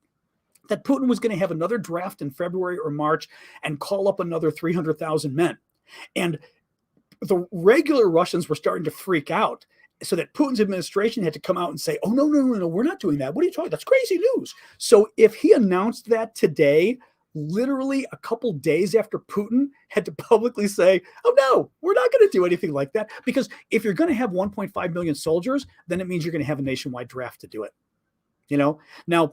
that Putin was going to have another draft in February or March and call up another 300,000 men. And the regular Russians were starting to freak out, so that Putin's administration had to come out and say, oh, no, we're not doing that. What are you talking? That's crazy news. So if he announced that today, literally a couple days after Putin had to publicly say, oh, no, we're not going to do anything like that. Because if you're going to have 1.5 million soldiers, then it means you're going to have a nationwide draft to do it. Now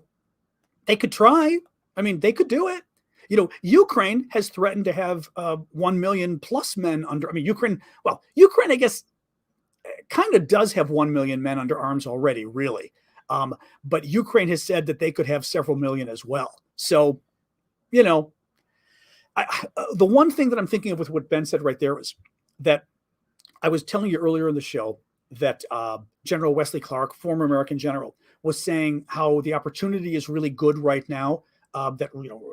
they could try. I mean, they could do it. Ukraine has threatened to have 1 million plus men under. I mean, Ukraine, I guess, kind of does have 1 million men under arms already, really. But Ukraine has said that they could have several million as well. So, the one thing that I'm thinking of with what Ben said right there is that I was telling you earlier in the show that General Wesley Clark, former American general, was saying how the opportunity is really good right now. That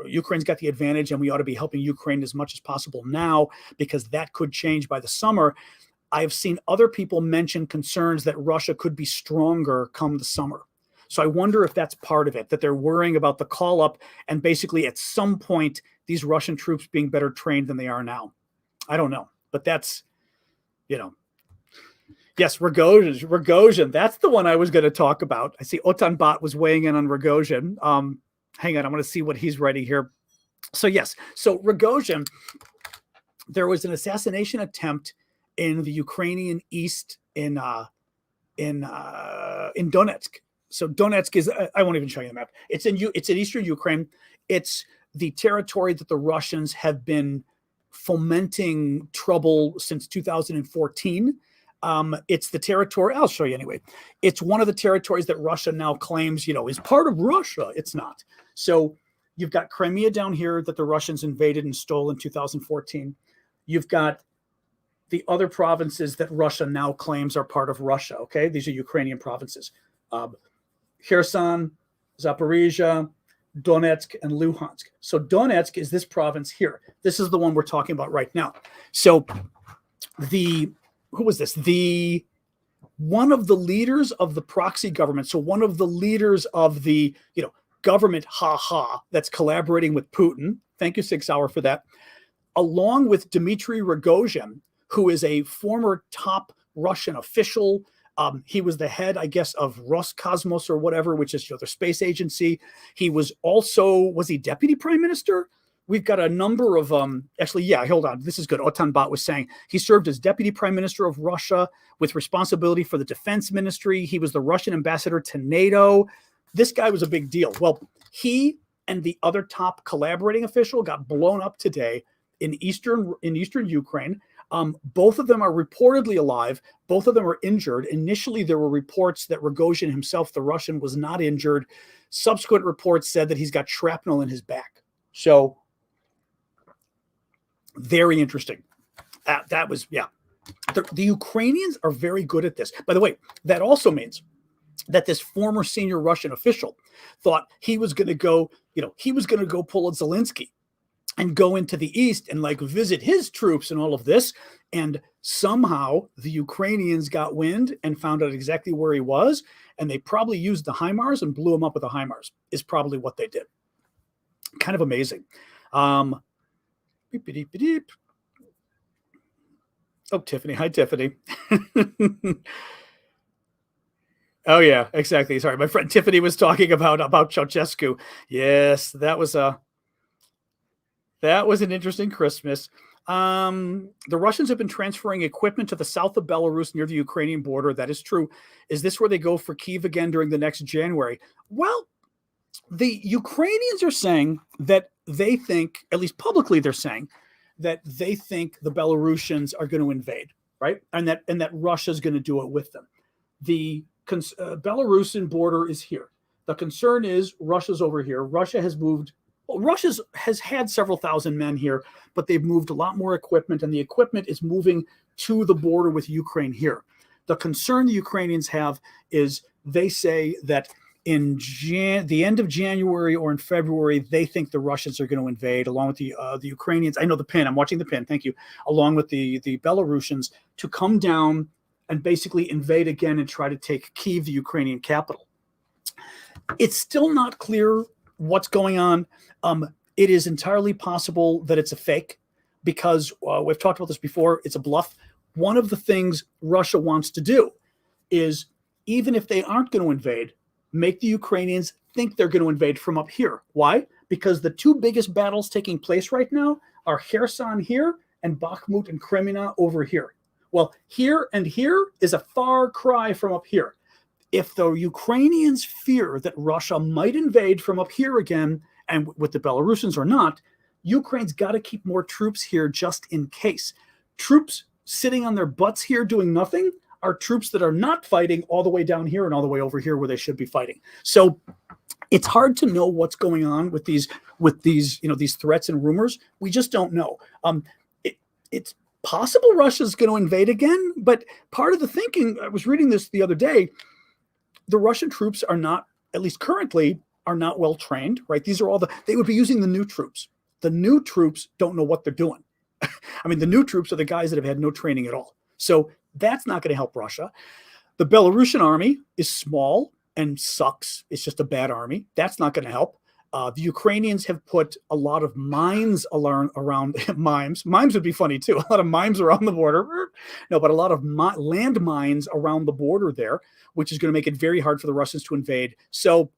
Ukraine's got the advantage and we ought to be helping Ukraine as much as possible now, because that could change by the summer. I've seen other people mention concerns that Russia could be stronger come the summer. So I wonder if that's part of it, that they're worrying about the call up and basically at some point these Russian troops being better trained than they are now. I don't know, but that's, yes, Rogozhin. That's the one I was going to talk about. I see Otan Bot was weighing in on Rogozhin. Hang on, I'm going to see what he's writing here. So yes, so Rogozhin, there was an assassination attempt in the Ukrainian east in Donetsk. So Donetsk is, I won't even show you the map. It's in eastern Ukraine. It's the territory that the Russians have been fomenting trouble since 2014. It's the territory, I'll show you anyway. It's one of the territories that Russia now claims, is part of Russia. It's not. So you've got Crimea down here that the Russians invaded and stole in 2014. You've got the other provinces that Russia now claims are part of Russia, okay? These are Ukrainian provinces. Kherson, Zaporizhia, Donetsk, and Luhansk. So Donetsk is this province here. This is the one we're talking about right now. So who was this? One of the leaders of the proxy government, so one of the leaders of the, government, that's collaborating with Putin. Thank you, 6 Hour, for that. Along with Dmitry Rogozhin, who is a former top Russian official. He was the head, I guess, of Roscosmos or whatever, which is their space agency. He was he deputy prime minister? We've got a number of, hold on. This is good. Otan Bot was saying he served as deputy prime minister of Russia with responsibility for the defense ministry. He was the Russian ambassador to NATO. This guy was a big deal. Well, he and the other top collaborating official got blown up today in eastern Ukraine. Both of them are reportedly alive. Both of them are injured. Initially, there were reports that Rogozhin himself, the Russian, was not injured. Subsequent reports said that he's got shrapnel in his back. So, very interesting. That was. The Ukrainians are very good at this. By the way, that also means that this former senior Russian official thought he was going to go, pull a Zelensky and go into the east and visit his troops and all of this. And somehow the Ukrainians got wind and found out exactly where he was. And they probably used the HIMARS and blew him up with the HIMARS is probably what they did. Kind of amazing. Oh, Tiffany. Hi, Tiffany. Oh, yeah, exactly. Sorry. My friend Tiffany was talking about Ceausescu. Yes, that was an interesting Christmas. The Russians have been transferring equipment to the south of Belarus near the Ukrainian border. That is true. Is this where they go for Kyiv again during the next January? Well, the Ukrainians are saying that they think, at least publicly they're saying, that they think the Belarusians are going to invade, right? And that Russia's going to do it with them. The Belarusian border is here. The concern is Russia's over here. Russia has had several thousand men here, but they've moved a lot more equipment, and the equipment is moving to the border with Ukraine here. The concern the Ukrainians have is they say that in the end of January or in February, they think the Russians are going to invade, along with the Ukrainians. I know the pin. I'm watching the pin. Thank you. Along with the Belarusians to come down and basically invade again and try to take Kyiv, the Ukrainian capital. It's still not clear what's going on. It is entirely possible that it's a fake because we've talked about this before. It's a bluff. One of the things Russia wants to do is, even if they aren't going to invade, make the Ukrainians think they're going to invade from up here. Why? Because the two biggest battles taking place right now are Kherson here and Bakhmut and Crimea over here. Well, here and here is a far cry from up here. If the Ukrainians fear that Russia might invade from up here again, and with the Belarusians or not, Ukraine's got to keep more troops here just in case. Troops sitting on their butts here doing nothing are troops that are not fighting all the way down here and all the way over here where they should be fighting. So it's hard to know what's going on with these threats and rumors. We just don't know. It's possible Russia's going to invade again, but part of the thinking, I was reading this the other day, the Russian troops are not, at least currently, are not well trained, right? These are they would be using the new troops. The new troops don't know what they're doing. I mean, the new troops are the guys that have had no training at all. So that's not going to help Russia. The Belarusian army is small and sucks. It's just a bad army. That's not going to help. The Ukrainians have put a lot of mines around mimes. Mimes would be funny too. A lot of mimes around the border. No, but a lot of land mines around the border there, which is going to make it very hard for the Russians to invade. So,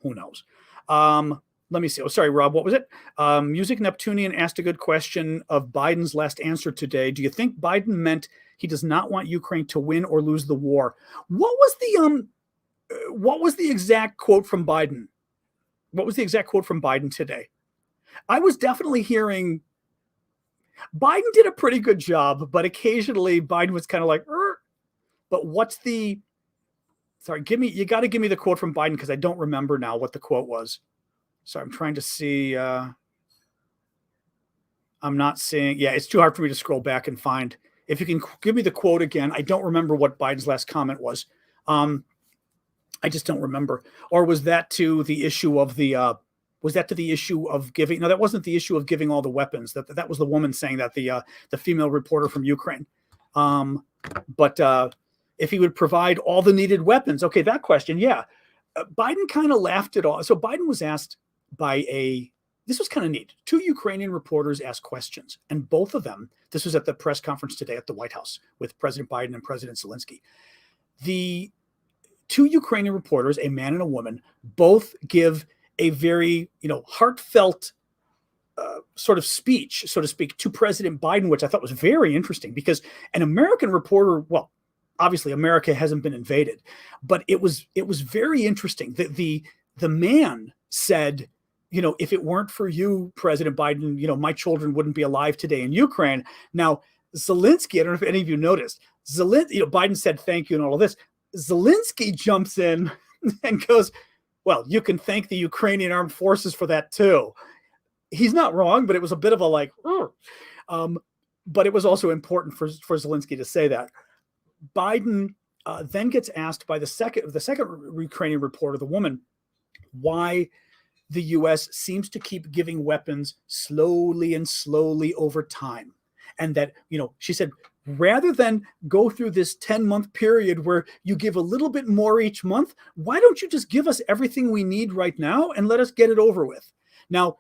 who knows? Let me see. Oh, sorry, Rob. What was it? Music Neptunian asked a good question of Biden's last answer today. Do you think Biden meant he does not want Ukraine to win or lose the war? What was the exact quote from Biden? What was the exact quote from Biden today? I was definitely hearing Biden did a pretty good job, but occasionally Biden was kind of like, but what's the, sorry, you got to give me the quote from Biden because I don't remember now what the quote was. So I'm trying to see. I'm not seeing. Yeah, it's too hard for me to scroll back and find. If you can give me the quote again, I don't remember what Biden's last comment was. I just don't remember. Or was that to the issue of the? Was that to the issue of giving? No, that wasn't the issue of giving all the weapons. That was the woman saying that, the female reporter from Ukraine. But if he would provide all the needed weapons, okay, that question, yeah. Biden kind of laughed it off. So Biden was asked this was kind of neat. 2 Ukrainian reporters asked questions, and both of them, this was at the press conference today at the White House with President Biden and President Zelensky. The 2 Ukrainian reporters, a man and a woman, both give a very, heartfelt sort of speech, so to speak, to President Biden, which I thought was very interesting because an American reporter, well, obviously America hasn't been invaded, but it was very interesting that the man said, if it weren't for you, President Biden, my children wouldn't be alive today in Ukraine. Now, Zelensky, I don't know if any of you noticed, Biden said thank you and all of this. Zelensky jumps in and goes, well, you can thank the Ukrainian armed forces for that too. He's not wrong, but it was a bit of a but it was also important for Zelensky to say that. Biden then gets asked by the second Ukrainian reporter, the woman, why the U.S. seems to keep giving weapons slowly over time. And that, she said, rather than go through this 10-month period where you give a little bit more each month, why don't you just give us everything we need right now and let us get it over with? Now,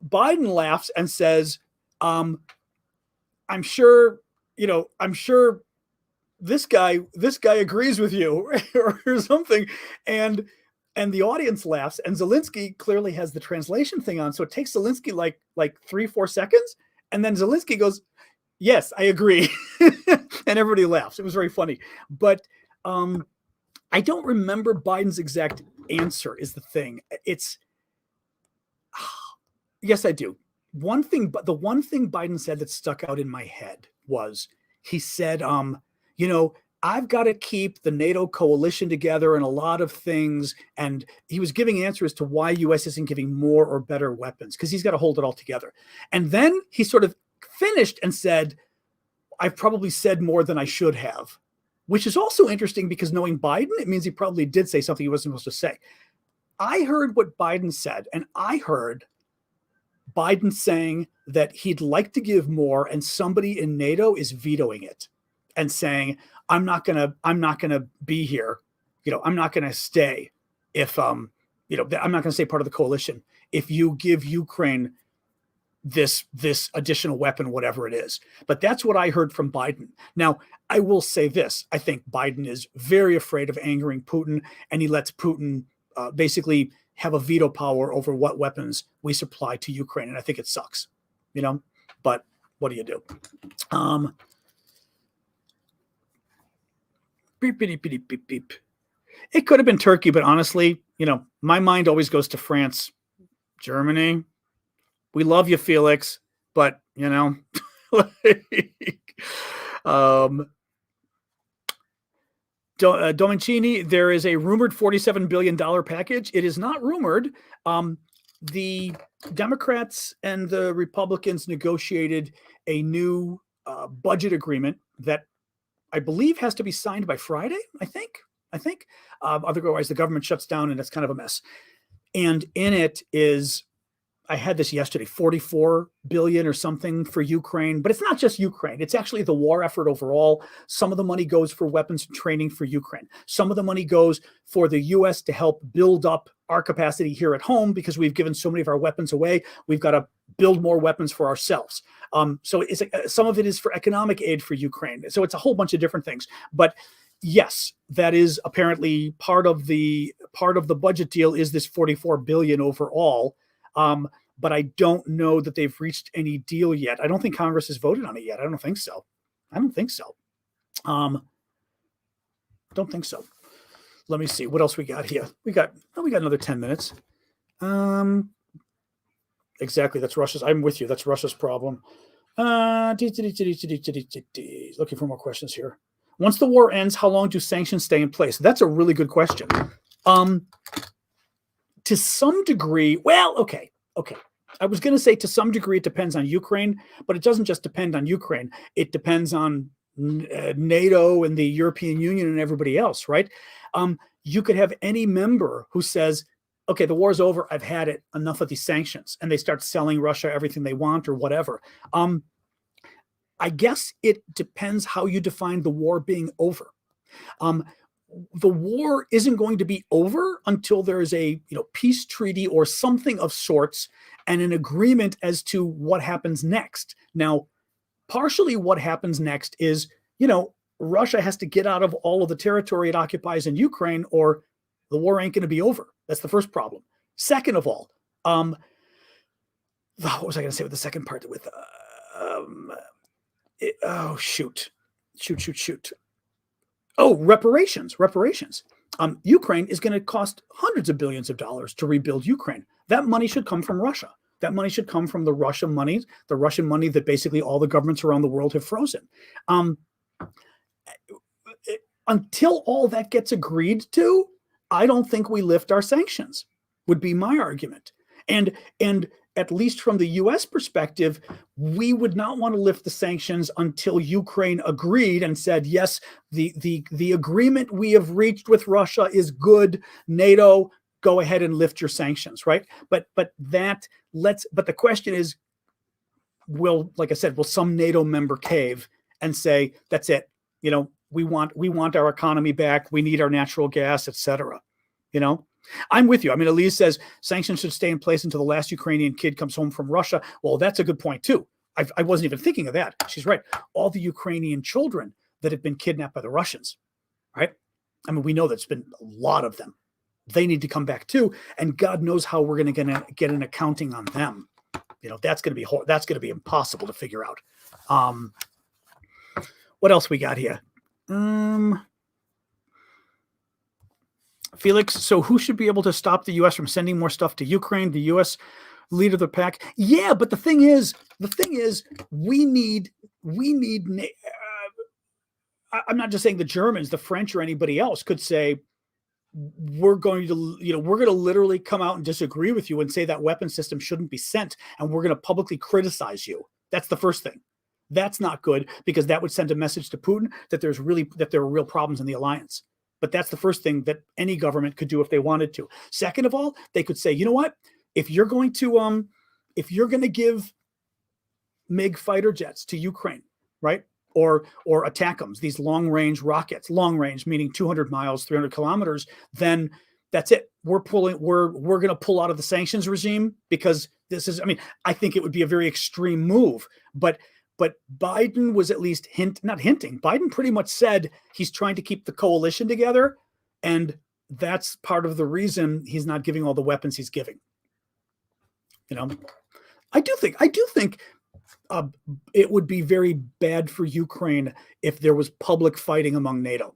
Biden laughs and says, I'm sure this guy agrees with you or something. And the audience laughs, and Zelensky clearly has the translation thing on. So it takes Zelensky like 3-4 seconds. And then Zelensky goes, yes, I agree. And everybody laughs. It was very funny. But I don't remember Biden's exact answer is the thing. Yes, I do. The one thing Biden said that stuck out in my head was he said, I've got to keep the NATO coalition together and a lot of things. And he was giving answers to why U.S. isn't giving more or better weapons because he's got to hold it all together. And then he sort of finished and said, I've probably said more than I should have, which is also interesting because knowing Biden, it means he probably did say something he wasn't supposed to say. I heard what Biden said, and I heard Biden saying that he'd like to give more and somebody in NATO is vetoing it and saying, I'm not gonna be here. I'm not gonna stay if I'm not gonna stay part of the coalition if you give Ukraine this additional weapon, whatever it is. But that's what I heard from Biden. Now, I will say this. I think Biden is very afraid of angering Putin, and he lets Putin basically have a veto power over what weapons we supply to Ukraine. And I think it sucks, but what do you do? Beep, beep, beep, beep, beep. It could have been Turkey, but honestly, my mind always goes to France, Germany. We love you, Felix, but Domenichini, there is a rumored $47 billion package. It is not rumored. The Democrats and the Republicans negotiated a new budget agreement that I believe has to be signed by Friday, I think. Otherwise, the government shuts down and it's kind of a mess. And in it is I had this yesterday, 44 billion or something for Ukraine, but it's not just Ukraine. It's actually the war effort overall. Some of the money goes for weapons and training for Ukraine. Some of the money goes for the US to help build up our capacity here at home because we've given so many of our weapons away. We've got to build more weapons for ourselves. So some of it is for economic aid for Ukraine. So it's a whole bunch of different things. But yes, that is apparently part of the budget deal is this 44 billion overall. But I don't know that they've reached any deal yet. I don't think Congress has voted on it yet. I don't think so. Don't think so. Let me see what else we got here. We got another 10 minutes. Exactly. That's Russia's. I'm with you. That's Russia's problem. Looking for more questions here. Once the war ends, how long do sanctions stay in place? That's a really good question. To some degree, well, okay. I was going to say to some degree it depends on Ukraine, but it doesn't just depend on Ukraine. It depends on NATO and the European Union and everybody else, right? You could have any member who says, okay, the war's over. I've had it. Enough of these sanctions. And they start selling Russia everything they want or whatever. I guess it depends how you define the war being over. The war isn't going to be over until there is a peace treaty or something of sorts and an agreement as to what happens next. Now, partially what happens next is, Russia has to get out of all of the territory it occupies in Ukraine or the war ain't going to be over. That's the first problem. Second of all, what was I going to say with the second part? With shoot. Oh, reparations. Ukraine is going to cost hundreds of billions of dollars to rebuild Ukraine. That money should come from Russia. That money should come from the Russian money that basically all the governments around the world have frozen. Until all that gets agreed to, I don't think we lift our sanctions, would be my argument. And at least from the U.S. perspective, we would not want to lift the sanctions until Ukraine agreed and said, yes, the agreement we have reached with Russia is good. NATO, go ahead and lift your sanctions, right? But the question is, will some NATO member cave and say, that's it? We want our economy back. We need our natural gas, etc. I'm with you. I mean, Elise says sanctions should stay in place until the last Ukrainian kid comes home from Russia. Well, that's a good point too. I wasn't even thinking of that. She's right. All the Ukrainian children that have been kidnapped by the Russians, right? I mean, we know that's been a lot of them. They need to come back too. And God knows how we're going to get an accounting on them. That's going to be impossible to figure out. What else we got here? Felix, so who should be able to stop the U.S. from sending more stuff to Ukraine? The U.S. leader of the pack? Yeah, but the thing is, we need. I'm not just saying the Germans, the French, or anybody else could say we're going to literally come out and disagree with you and say that weapon system shouldn't be sent, and we're going to publicly criticize you. That's the first thing. That's not good because that would send a message to Putin that there are real problems in the alliance. But that's the first thing that any government could do if they wanted to. Second of all, they could say, you know what? If you're going to give MiG fighter jets to Ukraine, right? Or ATACMS, these long-range rockets, long-range meaning 200 miles, 300 kilometers, then that's it. We're going to pull out of the sanctions regime because I think it would be a very extreme move, but Biden was at least not hinting. Biden pretty much said he's trying to keep the coalition together, and that's part of the reason he's not giving all the weapons he's giving. I do think it would be very bad for Ukraine if there was public fighting among NATO,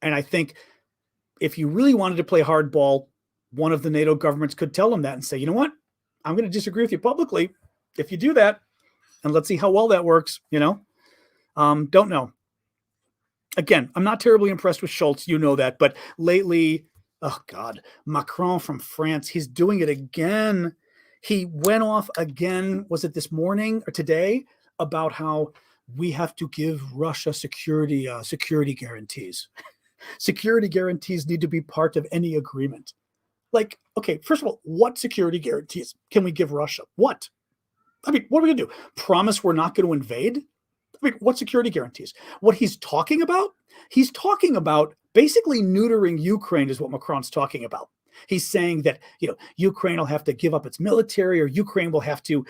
and I think if you really wanted to play hardball, one of the NATO governments could tell them that and say, you know what, I'm going to disagree with you publicly if you do that. And let's see how well that works, Don't know. Again, I'm not terribly impressed with Schultz, that. But lately, oh God, Macron from France, he's doing it again. He went off again, was it this morning or today, about how we have to give Russia security guarantees. Security guarantees need to be part of any agreement. Like, okay, first of all, what security guarantees can we give Russia? What? I mean, what are we going to do? Promise we're not going to invade? I mean, what security guarantees? What he's talking about? He's talking about basically neutering Ukraine is what Macron's talking about. He's saying that, Ukraine will have to give up its military, or Ukraine will have to,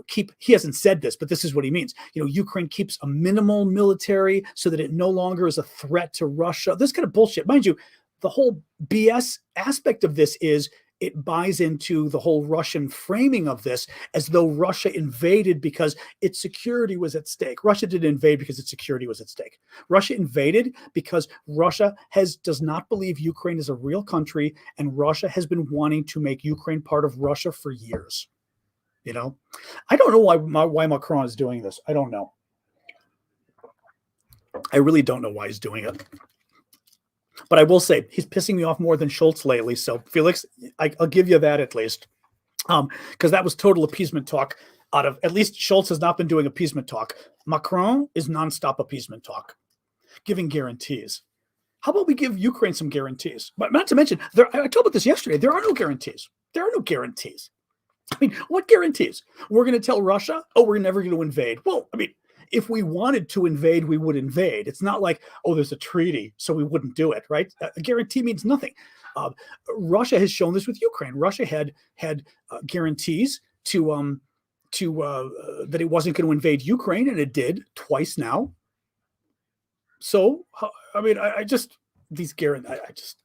keep, he hasn't said this, but this is what he means. Ukraine keeps a minimal military so that it no longer is a threat to Russia. This kind of bullshit. Mind you, the whole BS aspect of this is it buys into the whole Russian framing of this as though Russia invaded because its security was at stake. Russia didn't invade because its security was at stake. Russia invaded because Russia does not believe Ukraine is a real country, and Russia has been wanting to make Ukraine part of Russia for years. I don't know why Macron is doing this. I don't know. I really don't know why he's doing it. But I will say he's pissing me off more than Schultz lately. So, Felix, I'll give you that at least, because that was total appeasement talk. At least Schultz has not been doing appeasement talk. Macron is nonstop appeasement talk, giving guarantees. How about we give Ukraine some guarantees? But not to mention, I talked about this yesterday. There are no guarantees. There are no guarantees. I mean, what guarantees? We're going to tell Russia, oh, we're never going to invade. Well, I mean, if we wanted to invade, we would invade. It's not like, oh, there's a treaty, so we wouldn't do it, right? A guarantee means nothing. Russia has shown this with Ukraine. Russia had guarantees to that it wasn't going to invade Ukraine, and it did twice now. So, I mean, these guarantees,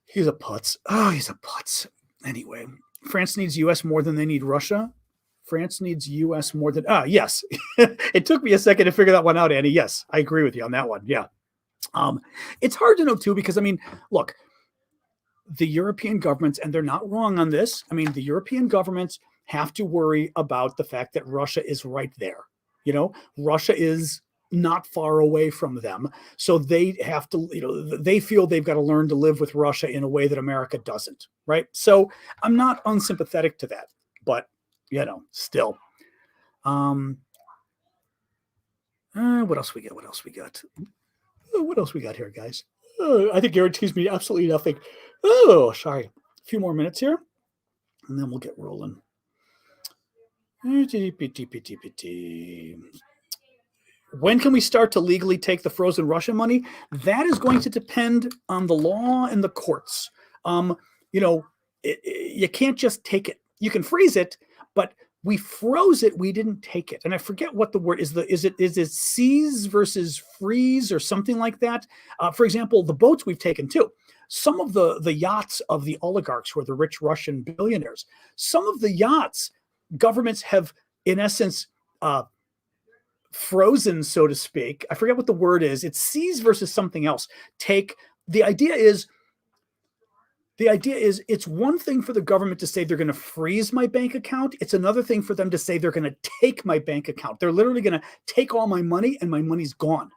he's a putz. Oh, he's a putz. Anyway, France needs U.S. more than they need Russia. France needs U.S. more than, yes. It took me a second to figure that one out, Annie. Yes, I agree with you on that one. Yeah. It's hard to know, too, because, I mean, look, the European governments, and they're not wrong on this. I mean, the European governments have to worry about the fact that Russia is right there. Russia is not far away from them. So they have to, they feel they've got to learn to live with Russia in a way that America doesn't, right? So I'm not unsympathetic to that, but still. What else we got? What else we got here, guys? I think guarantees me absolutely nothing. Oh, sorry. A few more minutes here, and then we'll get rolling. When can we start to legally take the frozen Russian money? That is going to depend on the law and the courts. You can't just take it. You can freeze it, but we froze it. We didn't take it. And I forget what the word is. Is it seize versus freeze or something like that? For example, the boats we've taken too. Some of the yachts of the oligarchs who are the rich Russian billionaires, some of the yachts governments have, in essence, frozen, so to speak. I forget what the word is. It's seize versus something else. The idea is it's one thing for the government to say they're going to freeze my bank account. It's another thing for them to say they're going to take my bank account. They're literally going to take all my money, and my money's gone.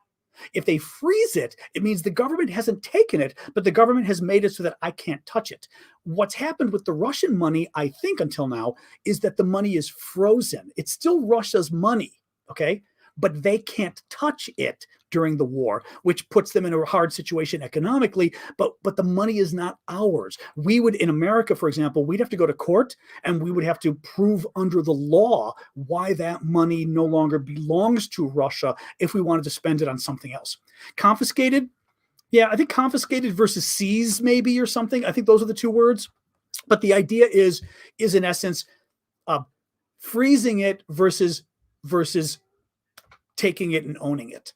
If they freeze it, it means the government hasn't taken it, but the government has made it so that I can't touch it. What's happened with the Russian money, I think until now, is that the money is frozen. It's still Russia's money, okay? But they can't touch it during the war, which puts them in a hard situation economically, but the money is not ours. We would, in America, for example, we'd have to go to court, and we would have to prove under the law why that money no longer belongs to Russia if we wanted to spend it on something else. Confiscated? Yeah, I think confiscated versus seize maybe, or something. I think those are the two words. But the idea is in essence, freezing it versus taking it and owning it,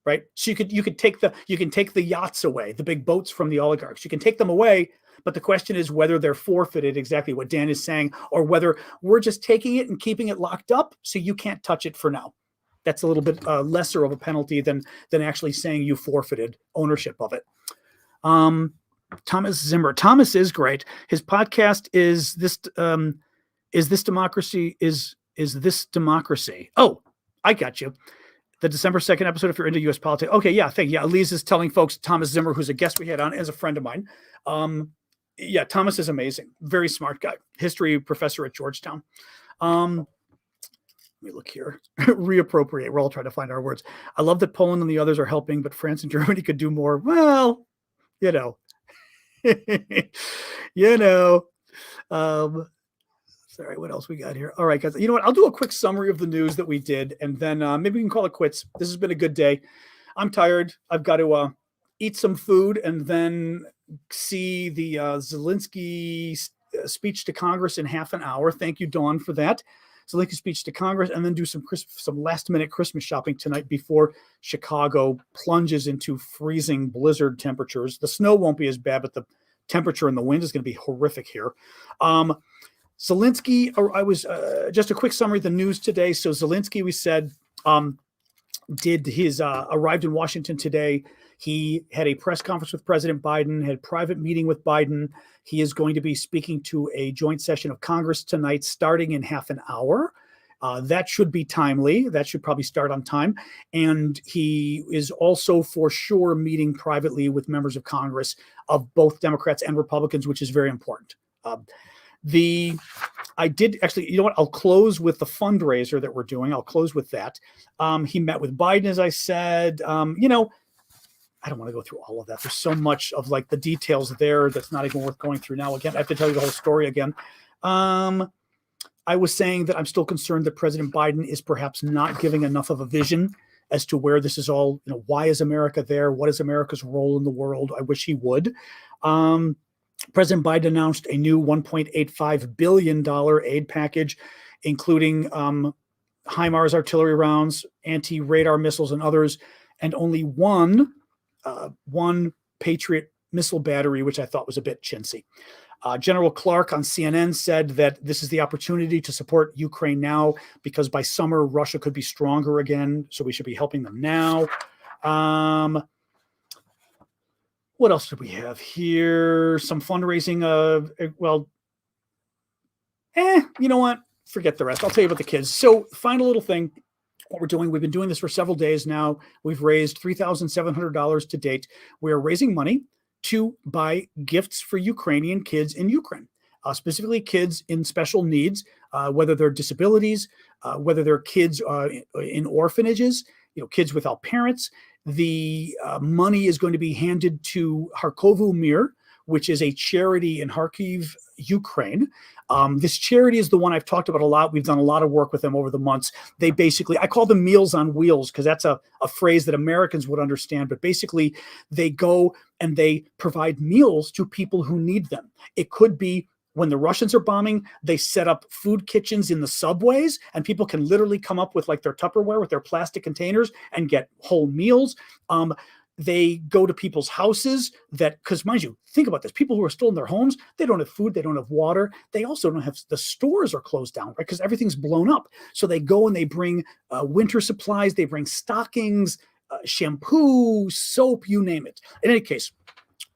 right? So you can take the yachts away, the big boats from the oligarchs. You can take them away, but the question is whether they're forfeited, exactly what Dan is saying, or whether we're just taking it and keeping it locked up so you can't touch it for now. That's a little bit lesser of a penalty than actually saying you forfeited ownership of it. Thomas Zimmer. Thomas is great. His podcast is this democracy? Is this democracy? Oh, I got you. The December 2nd episode, if you're into U.S. politics. Okay, yeah, thank you. Yeah, Elise is telling folks Thomas Zimmer, who's a guest we had on, is a friend of mine. Yeah, Thomas is amazing. Very smart guy. History professor at Georgetown. Let me look here. Reappropriate. We're all trying to find our words. I love that Poland and the others are helping, but France and Germany could do more. Well, you know, um, sorry, what else we got here? All right, guys. You know what? I'll do a quick summary of the news that we did, and then maybe we can call it quits. This has been a good day. I'm tired. I've got to eat some food and then see the Zelensky speech to Congress in half an hour. Thank you, Dawn, for that. Zelensky speech to Congress, and then do some last-minute Christmas shopping tonight before Chicago plunges into freezing blizzard temperatures. The snow won't be as bad, but the temperature and the wind is going to be horrific here. Zelensky, I was just a quick summary of the news today. So Zelensky, we said, arrived in Washington today. He had a press conference with President Biden, had a private meeting with Biden. He is going to be speaking to a joint session of Congress tonight, starting in half an hour. That should be timely. That should probably start on time. And he is also for sure meeting privately with members of Congress of both Democrats and Republicans, which is very important. I did actually, you know what? I'll close with the fundraiser that we're doing. I'll close with that. He met with Biden, as I said. I don't want to go through all of that. There's so much of like the details there that's not even worth going through now. Again, I have to tell you the whole story again. I was saying that I'm still concerned that President Biden is perhaps not giving enough of a vision as to where this is all, why is America there? What is America's role in the world? I wish he would. President Biden announced a new $1.85 billion aid package, including HIMARS artillery rounds, anti-radar missiles, and others, and only one Patriot missile battery, which I thought was a bit chintzy. General Clark on CNN said that this is the opportunity to support Ukraine now because by summer, Russia could be stronger again, so we should be helping them now. What else did we have here? Some fundraising. You know what? Forget the rest. I'll tell you about the kids. So final little thing, what we're doing, we've been doing this for several days now. We've raised $3,700 to date. We're raising money to buy gifts for Ukrainian kids in Ukraine, specifically kids in special needs, whether they're disabilities, whether they're kids in orphanages, kids without parents. The money is going to be handed to Harkovu Mir, which is a charity in Kharkiv, Ukraine. This charity is the one I've talked about a lot. We've done a lot of work with them over the months. They basically, I call them Meals on Wheels because that's a phrase that Americans would understand. But basically, they go and they provide meals to people who need them. It could be when the Russians are bombing, they set up food kitchens in the subways and people can literally come up with like their Tupperware with their plastic containers and get whole meals. They go to people's houses because mind you, think about this. People who are still in their homes, they don't have food, they don't have water. They also don't have, the stores are closed down, right? Because everything's blown up. So they go and they bring winter supplies, they bring stockings, shampoo, soap, you name it. In any case,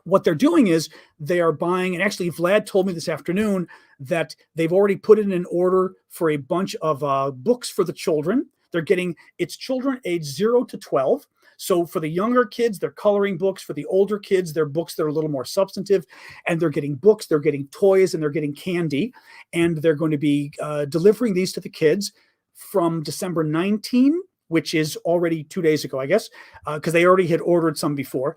what they're doing is they are buying, and actually Vlad told me this afternoon that they've already put in an order for a bunch of books for the children. It's children age 0 to 12. So for the younger kids, they're coloring books. For the older kids, they're books that are a little more substantive. And they're getting books, they're getting toys, and they're getting candy. And they're going to be delivering these to the kids from December 19, which is already 2 days ago, I guess, because they already had ordered some before,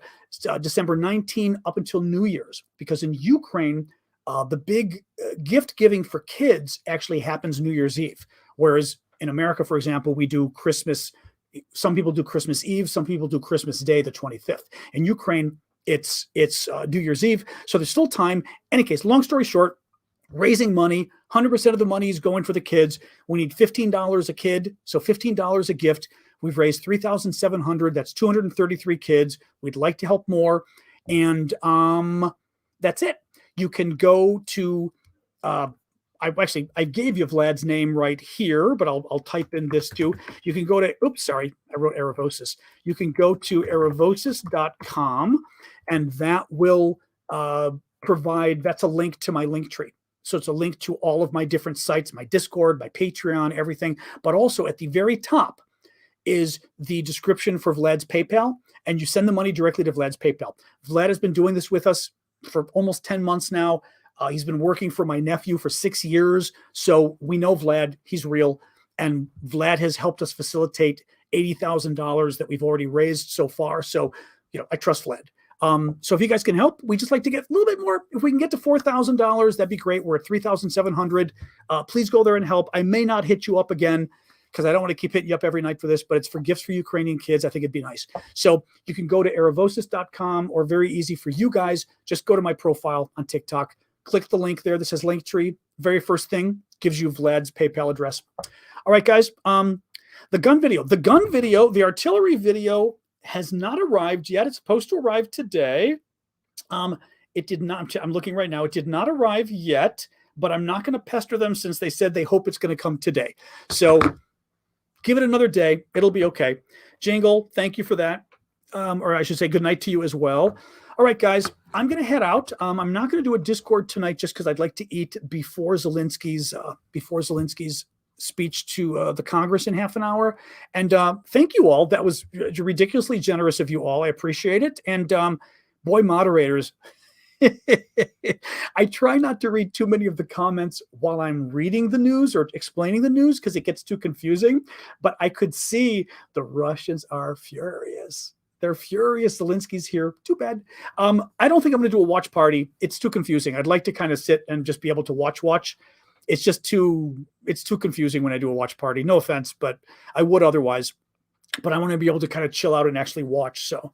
December 19 up until New Year's. Because in Ukraine, the big gift giving for kids actually happens New Year's Eve. Whereas in America, for example, we do Christmas. Some people do Christmas Eve. Some people do Christmas Day, the 25th. In Ukraine, it's New Year's Eve. So there's still time. Any case, long story short, raising money, 100% of the money is going for the kids. We need $15 a kid, so $15 a gift. We've raised $3,700. That's 233 kids. We'd like to help more. And that's it. You can go to, I gave you Vlad's name right here, but I'll type in this too. You can go to, I wrote Erevosis. You can go to erevosis.com and that will provide, that's a link to my link tree. So it's a link to all of my different sites, my Discord, my Patreon, everything. But also at the very top is the description for Vlad's PayPal, and you send the money directly to Vlad's PayPal. Vlad has been doing this with us for almost 10 months now. He's been working for my nephew for 6 years. So we know Vlad, he's real. And Vlad has helped us facilitate $80,000 that we've already raised so far. So, I trust Vlad. So if you guys can help, we just like to get a little bit more. If we can get to $4,000, that'd be great. We're at 3,700. Please go there and help. I may not hit you up again because I don't want to keep hitting you up every night for this, but it's for gifts for Ukrainian kids. I think it'd be nice. So you can go to aravosis.com, or very easy for you guys, just go to my profile on TikTok, click the link there that says Linktree. Very first thing gives you Vlad's PayPal address. All right, guys. The gun video, the artillery video has not arrived yet. It's supposed to arrive today. It did not. I'm looking right now. It did not arrive yet, but I'm not going to pester them since they said they hope it's going to come today. So give it another day. It'll be okay. Jingle, thank you for that. Or I should say good night to you as well. All right, guys, I'm going to head out. I'm not going to do a Discord tonight just because I'd like to eat before Zelensky's speech to the Congress in half an hour. And thank you all. That was ridiculously generous of you all. I appreciate it. And boy, moderators, I try not to read too many of the comments while I'm reading the news or explaining the news because it gets too confusing. But I could see the Russians are furious. They're furious. Zelensky's here. Too bad. I don't think I'm going to do a watch party. It's too confusing. I'd like to kind of sit and just be able to watch. It's just too confusing when I do a watch party. No offense, but I would otherwise. But I want to be able to kind of chill out and actually watch. So,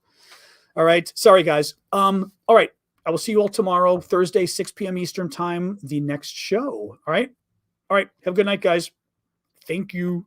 all right. Sorry, guys. All right. I will see you all tomorrow, Thursday, 6 p.m. Eastern time, the next show. All right. All right. Have a good night, guys. Thank you.